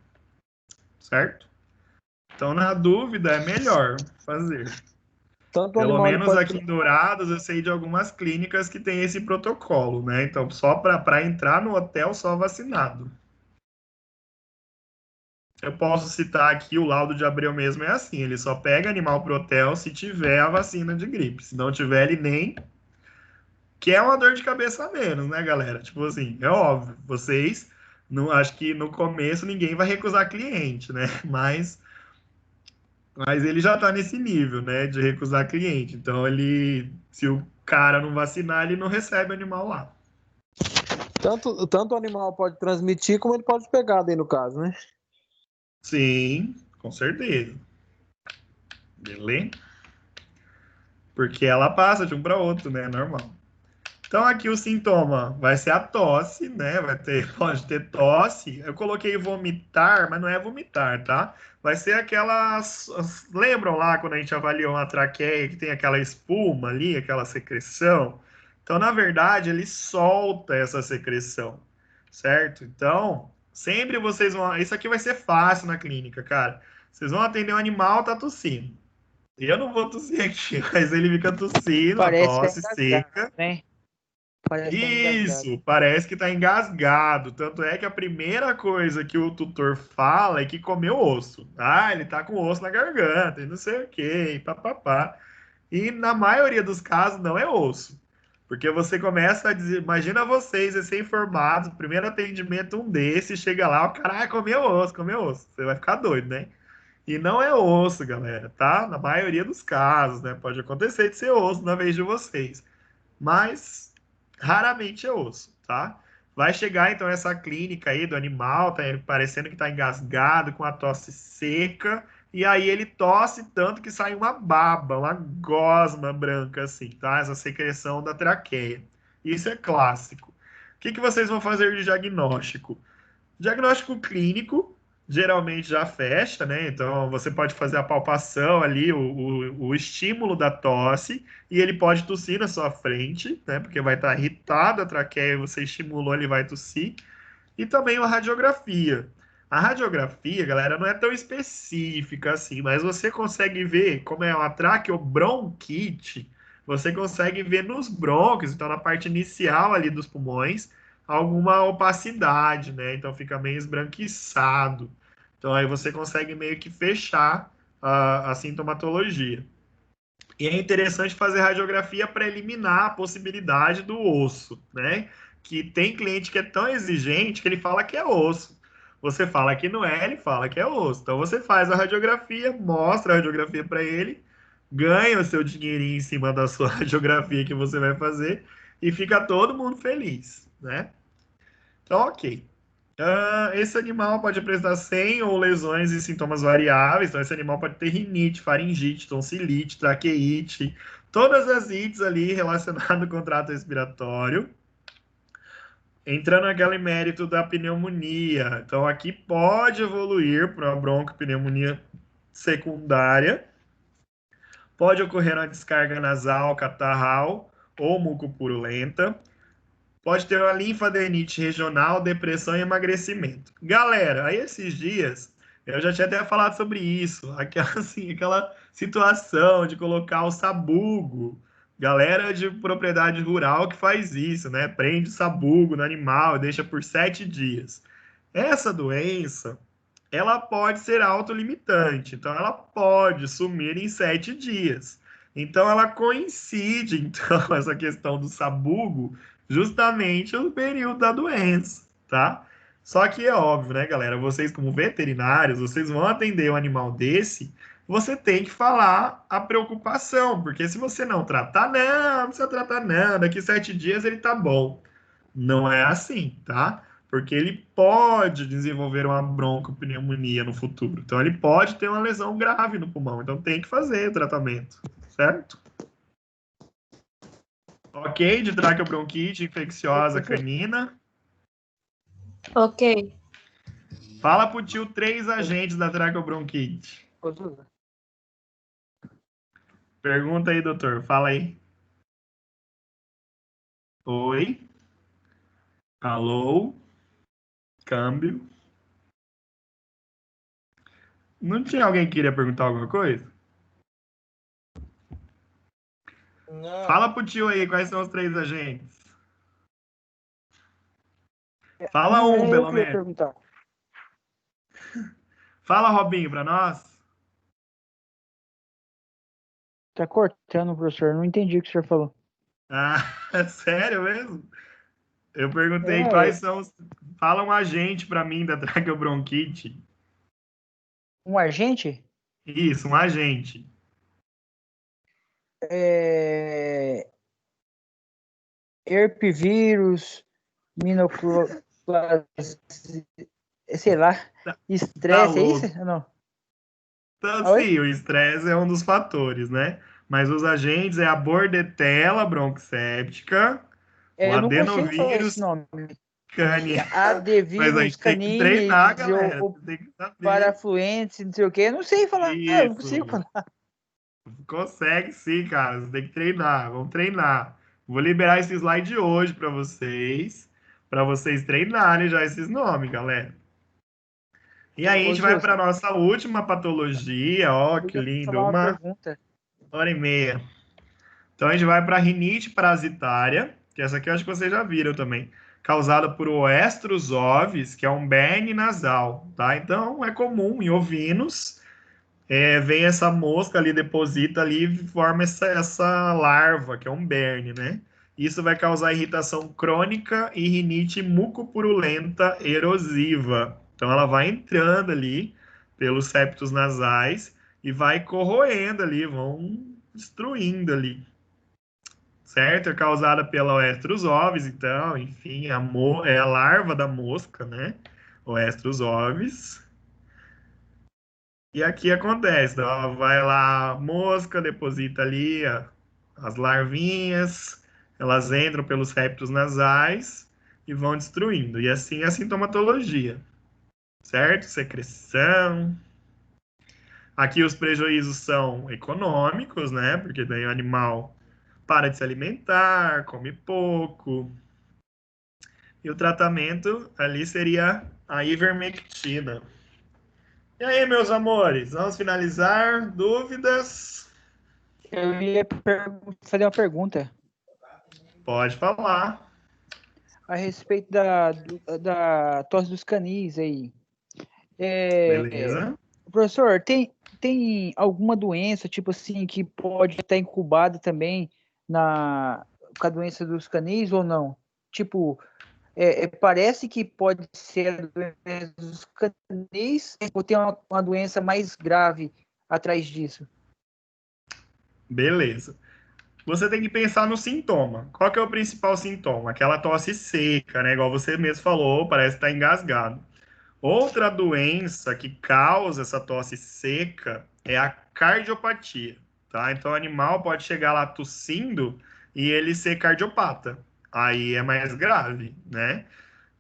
Certo? Então, na dúvida, é melhor fazer. Tanto o Pelo animal ele menos pode. aqui em Dourados, eu sei de algumas clínicas que tem esse protocolo, né? Então, só para entrar no hotel, só vacinado. Eu posso citar aqui o laudo de Abreu mesmo, é assim: ele só pega animal pro hotel se tiver a vacina de gripe. Se não tiver, ele nem. Que é uma dor de cabeça a menos, né, galera? Tipo assim, é óbvio, vocês. Não, acho que no começo ninguém vai recusar cliente, né? Mas ele já está nesse nível, né, de recusar cliente. Então, se o cara não vacinar, ele não recebe o animal lá. Tanto o animal pode transmitir, como ele pode pegar daí no caso, né? Sim, com certeza. Beleza? Porque ela passa de um para outro, né, normal. Então, aqui o sintoma vai ser a tosse, né? Pode ter tosse. Eu coloquei vomitar, mas não é vomitar, tá? Vai ser aquelas. Lembram lá quando a gente avaliou uma traqueia que tem aquela espuma ali, aquela secreção? Então, na verdade, ele solta essa secreção, certo? Então, sempre vocês vão. Isso aqui vai ser fácil na clínica, cara. Vocês vão atender um animal, tá tossindo. Eu não vou tossir aqui, mas ele fica tossindo, a Parece que é tosse engasgado, seca. né? Parece que é engasgado. Isso, parece que tá engasgado. Tanto é que a primeira coisa que o tutor fala é que comeu osso. Ele tá com osso na garganta e não sei o quê, e papapá. E na maioria dos casos não é osso. Porque você começa a dizer, imagina vocês, recém-formados, primeiro atendimento um desse, chega lá, o cara, comeu osso, comeu osso. Você vai ficar doido, né? E não é osso, galera, tá? Na maioria dos casos, né? Pode acontecer de ser osso na vez de vocês. Mas raramente é osso, tá? Vai chegar então essa clínica aí do animal, tá parecendo que tá engasgado, com a tosse seca, e aí ele tosse tanto que sai uma baba, uma gosma branca assim, tá? Essa secreção da traqueia. Isso é clássico. O que vocês vão fazer de diagnóstico? Diagnóstico clínico, geralmente já fecha, né? Então você pode fazer a palpação ali, o estímulo da tosse, e ele pode tossir na sua frente, né? Porque vai estar irritada a traqueia, você estimulou, ele vai tossir. E também a radiografia. A radiografia, galera, não é tão específica assim, mas você consegue ver como é uma traqueobronquite, você consegue ver nos brônquios, então na parte inicial ali dos pulmões, alguma opacidade, né? Então fica meio esbranquiçado. Então aí você consegue meio que fechar a sintomatologia. E é interessante fazer radiografia para eliminar a possibilidade do osso, né? Que tem cliente que é tão exigente que ele fala que é osso. Você fala que não é, ele fala que é osso. Então você faz a radiografia, mostra a radiografia para ele, ganha o seu dinheirinho em cima da sua radiografia que você vai fazer e fica todo mundo feliz, né? Então, ok. Esse animal pode apresentar 100 ou lesões e sintomas variáveis. Então, esse animal pode ter rinite, faringite, tonsilite, traqueite, todas as ites ali relacionadas com o trato respiratório. Entrando aquele mérito da pneumonia. Então, aqui pode evoluir para uma bronquopneumonia secundária. Pode ocorrer uma descarga nasal, catarral ou mucopurulenta. Pode ter uma linfadenite regional, depressão e emagrecimento. Galera, aí esses dias, eu já tinha até falado sobre isso, aquela situação de colocar o sabugo Galera de propriedade rural que faz isso, né? Prende sabugo no animal e deixa por 7 dias. Essa doença, ela pode ser autolimitante, então ela pode sumir em 7 dias. Então ela coincide, então, essa questão do sabugo, justamente no período da doença, tá? Só que é óbvio, né, galera? Vocês, como veterinários, vocês vão atender um animal desse, você tem que falar a preocupação, porque se você não tratar, não precisa tratar, não, daqui 7 dias ele tá bom. Não é assim, tá? Porque ele pode desenvolver uma broncopneumonia no futuro. Então, ele pode ter uma lesão grave no pulmão. Então, tem que fazer o tratamento, certo? Ok, de traqueobronquite infecciosa canina. Ok. Fala pro tio 3 agentes da traqueobronquite. Pergunta aí, doutor. Fala aí. Oi. Alô. Câmbio. Não tinha alguém que queria perguntar alguma coisa? Não. Fala pro tio aí, quais são os 3 agentes? Fala um, Eu pelo queria menos. perguntar. Fala, Robinho, para nós. Tá cortando, professor. Não entendi o que o senhor falou. Ah, sério mesmo? Eu perguntei É. quais são os... Fala um agente para mim da traqueobronquite. Um agente? Isso, um agente. Herpevírus, minoplasma, sei lá, Tá estresse, é louco. isso? Ou não? Então, Oi? sim, o estresse é um dos fatores, né? Mas os agentes é a bordetela bronquicéptica, o Eu não consigo falar esse adenovírus nome. caninos. Mas a Adevírus gente tem que treinar, caninos, galera. ou Você tem que saber. parafluentes, não sei o quê. Eu não sei falar, eu não Isso. consigo falar. Consegue sim, cara. Você tem que treinar. Vamos treinar. Vou liberar esse slide hoje para vocês treinarem já esses nomes, galera. E aí a Ô, gente vai Zilson, para nossa última patologia. Ó, eu que ia lindo, falar uma uma pergunta. hora e meia. Então a gente vai para a rinite parasitária, que essa aqui eu acho que vocês já viram também, causada por Oestrus ovis, que é um berne nasal, tá? Então é comum em ovinos. Vem essa mosca ali, deposita ali e forma essa larva, que é um berne, né? Isso vai causar irritação crônica e rinite mucopurulenta erosiva. Então, ela vai entrando ali pelos septos nasais e vai corroendo ali, vão destruindo ali, certo? É causada pela Oestrus ovis, então, enfim, é a larva da mosca, né? Oestrus ovis. E aqui acontece, ó, vai lá a mosca, deposita ali as larvinhas, elas entram pelos septos nasais e vão destruindo. E assim é a sintomatologia, certo? Secreção. Aqui os prejuízos são econômicos, né? Porque daí o animal para de se alimentar, come pouco. E o tratamento ali seria a ivermectina. E aí, meus amores, vamos finalizar? Dúvidas? Eu ia fazer uma pergunta Pode falar. a respeito da tosse dos canis aí. Beleza? Professor, tem alguma doença, tipo assim, que pode estar incubada também com a doença dos canis ou não? Tipo, parece que pode ser a doença dos canis ou tem uma doença mais grave atrás disso? Beleza. Você tem que pensar no sintoma. Qual que é o principal sintoma? Aquela tosse seca, né? Igual você mesmo falou, parece estar engasgado. Outra doença que causa essa tosse seca é a cardiopatia, tá? Então o animal pode chegar lá tossindo e ele ser cardiopata. Aí é mais grave, né?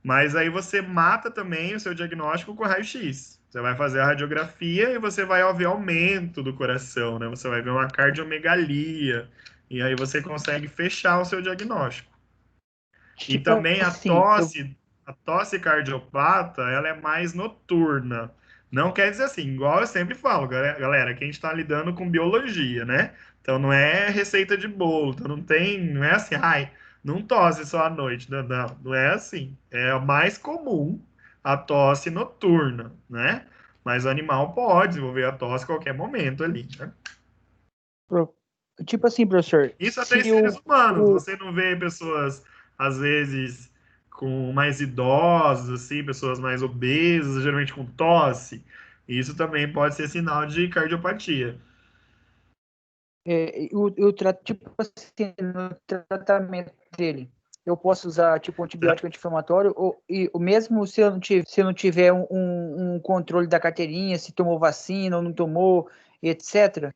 Mas aí você mata também o seu diagnóstico com raio-x. Você vai fazer a radiografia e você vai ver aumento do coração, né? Você vai ver uma cardiomegalia. E aí você consegue fechar o seu diagnóstico. E Tipo também assim, a tosse cardiopata, ela é mais noturna. Não quer dizer assim, igual eu sempre falo, galera, que a gente está lidando com biologia, né? Então não é receita de bolo, então não é assim, ai, não tosse só à noite, não é assim. É o mais comum a tosse noturna, né? Mas o animal pode desenvolver a tosse a qualquer momento ali, né? Tipo assim, professor, Isso até em se seres humanos, o você não vê pessoas, às vezes, com mais idosos, assim, pessoas mais obesas, geralmente com tosse. Isso também pode ser sinal de cardiopatia. tipo assim, no tratamento dele, eu posso usar tipo um antibiótico anti-inflamatório ou mesmo se eu não tiver um controle da carteirinha, se tomou vacina ou não tomou, etc.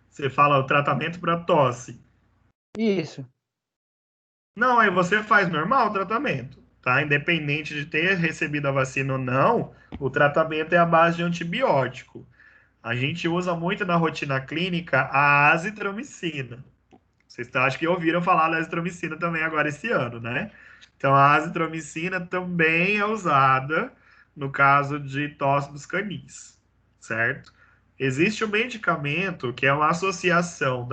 Você fala o tratamento para tosse. Isso. Não, aí você faz normal o tratamento, tá? Independente de ter recebido a vacina ou não, o tratamento é a base de antibiótico. A gente usa muito na rotina clínica a azitromicina. Vocês acho que ouviram falar da azitromicina também agora esse ano, né? Então, a azitromicina também é usada no caso de tosse dos canis, certo? Existe um medicamento que é uma associação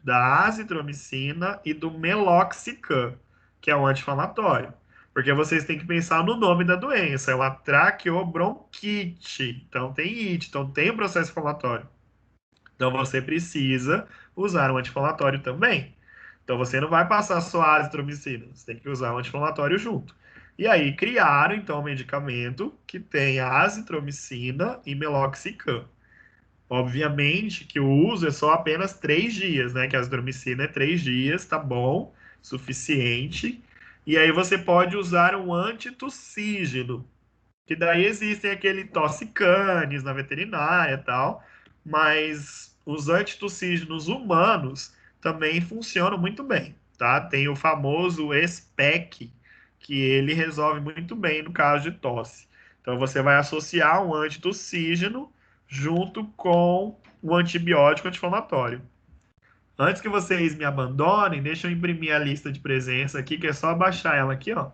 da azitromicina e do meloxicam, que é um anti-inflamatório. Porque vocês têm que pensar no nome da doença, é uma traqueobronquite. Então, tem it, então tem um processo inflamatório. Então, você precisa usar um anti-inflamatório também. Então você não vai passar só a azitromicina, você tem que usar um anti-inflamatório junto. E aí criaram então um medicamento que tem a azitromicina e meloxicam. Obviamente que o uso é só apenas 3 dias, né? Que a azitromicina é 3 dias, tá bom, suficiente. E aí você pode usar um antitussígeno, que daí existem aquele toxicanes na veterinária e tal, mas os antitussígenos humanos também funcionam muito bem, tá? Tem o famoso SPEC, que ele resolve muito bem no caso de tosse. Então você vai associar um antitussígeno junto com o antibiótico anti-inflamatório. Antes que vocês me abandonem, deixa eu imprimir a lista de presença aqui, que é só baixar ela aqui, ó.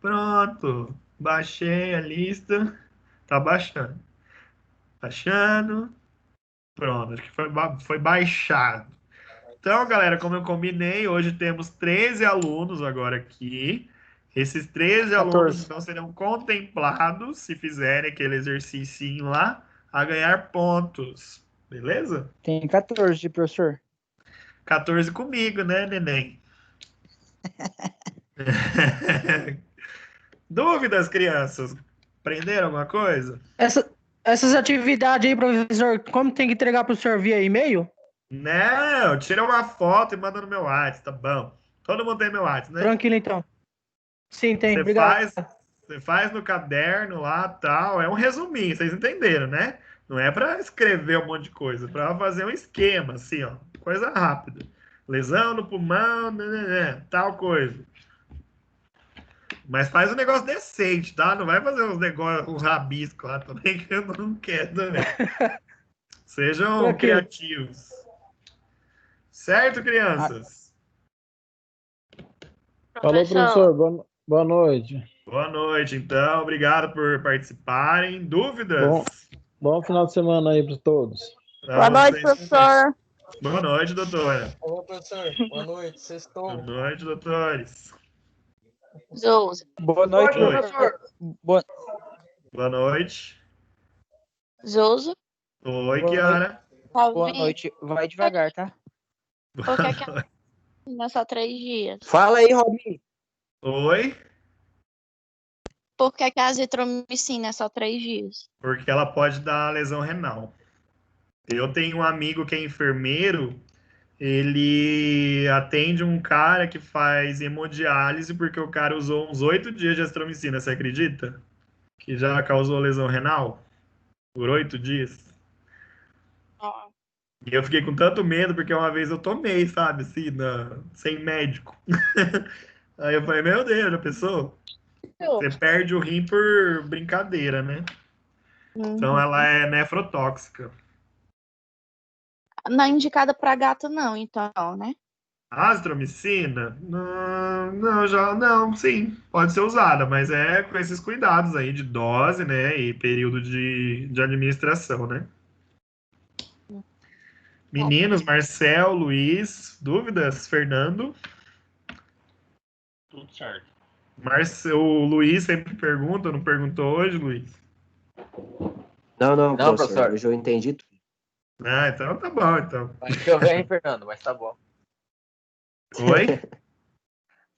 Pronto, baixei a lista. Tá baixando. Baixando. Pronto, acho que foi baixado. Então, galera, como eu combinei, hoje temos 13 alunos agora aqui. Esses 13 alunos, 14. então, serão contemplados, se fizerem aquele exercício lá, a ganhar pontos. Beleza? Tem 14, professor. 14 comigo, né, neném? Dúvidas, crianças? Aprenderam alguma coisa? Essas atividades aí, professor, como tem que entregar para o senhor via e-mail? Não, tira uma foto e manda no meu WhatsApp, tá bom? Todo mundo tem meu WhatsApp, né? Tranquilo, então. Sim, tem. Você Obrigado. faz, você faz no caderno lá, tal. É um resuminho, vocês entenderam, né? Não é para escrever um monte de coisa, é para fazer um esquema, assim, ó, coisa rápida. Lesão no pulmão, tal coisa. Mas faz um negócio decente, tá? Não vai fazer uns negócios, uns rabiscos lá também, que eu não quero também. Sejam Tranquilo. criativos. Certo, crianças? Falou, professor. Boa noite. Boa noite, então. Obrigado por participarem. Dúvidas? Bom final de semana aí para todos. Boa noite, professor. Boa noite, doutora. Olá, professor. Boa noite. Boa noite, doutores. Souza. Boa noite, Oi. professor. Boa noite. Souza. Oi, Boa Kiara. Boa noite. Vai devagar, tá? Por que que é só 3 dias? Fala aí, Robin. Oi, Por que que a azitromicina é só 3 dias? porque ela pode dar lesão renal. Eu tenho um amigo que é enfermeiro, ele atende um cara que faz hemodiálise porque o cara usou uns 8 dias de azitromicina, você acredita? Que já causou lesão renal por 8 dias. Ó, E eu fiquei com tanto medo porque uma vez eu tomei, sabe, assim, sem médico. Aí eu falei, meu Deus, já pensou? Você perde o rim por brincadeira, né? Então ela é nefrotóxica. Não é indicada para gato, não, então, né? Azitromicina? Não, não, já não, sim, pode ser usada, mas é com esses cuidados aí de dose, né, e período de administração, né? Meninos, Marcel, Luiz, dúvidas? Fernando? Tudo certo. O Luiz sempre pergunta, não perguntou hoje, Luiz? Não, professor, hoje eu entendi tudo. Ah, então tá bom, então. Vai chover, hein, Fernando? Mas tá bom. Oi? Deixa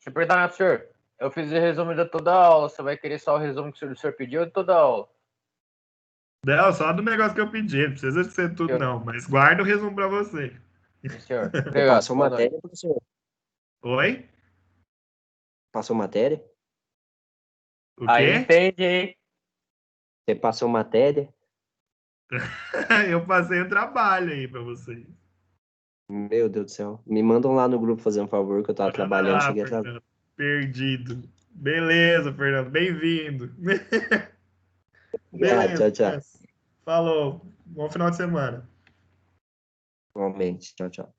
eu perguntar, professor. Eu fiz o resumo de toda a aula. Você vai querer só o resumo que o senhor pediu de toda a aula? Não, só do negócio que eu pedi, não precisa ser tudo não, mas guarda o resumo pra você. Sim, senhor. Obrigado. Passou matéria, professor? Oi? Passou matéria? O quê? Aí entende, hein? Você passou matéria? Eu passei um trabalho aí pra vocês. Meu Deus do céu. Me mandam lá no grupo fazer um favor que eu tava trabalhando, cheguei atrasado. Fernando, perdido. Beleza, Fernando, bem-vindo. Beleza. Tchau. Falou. Bom final de semana. Igualmente. Tchau.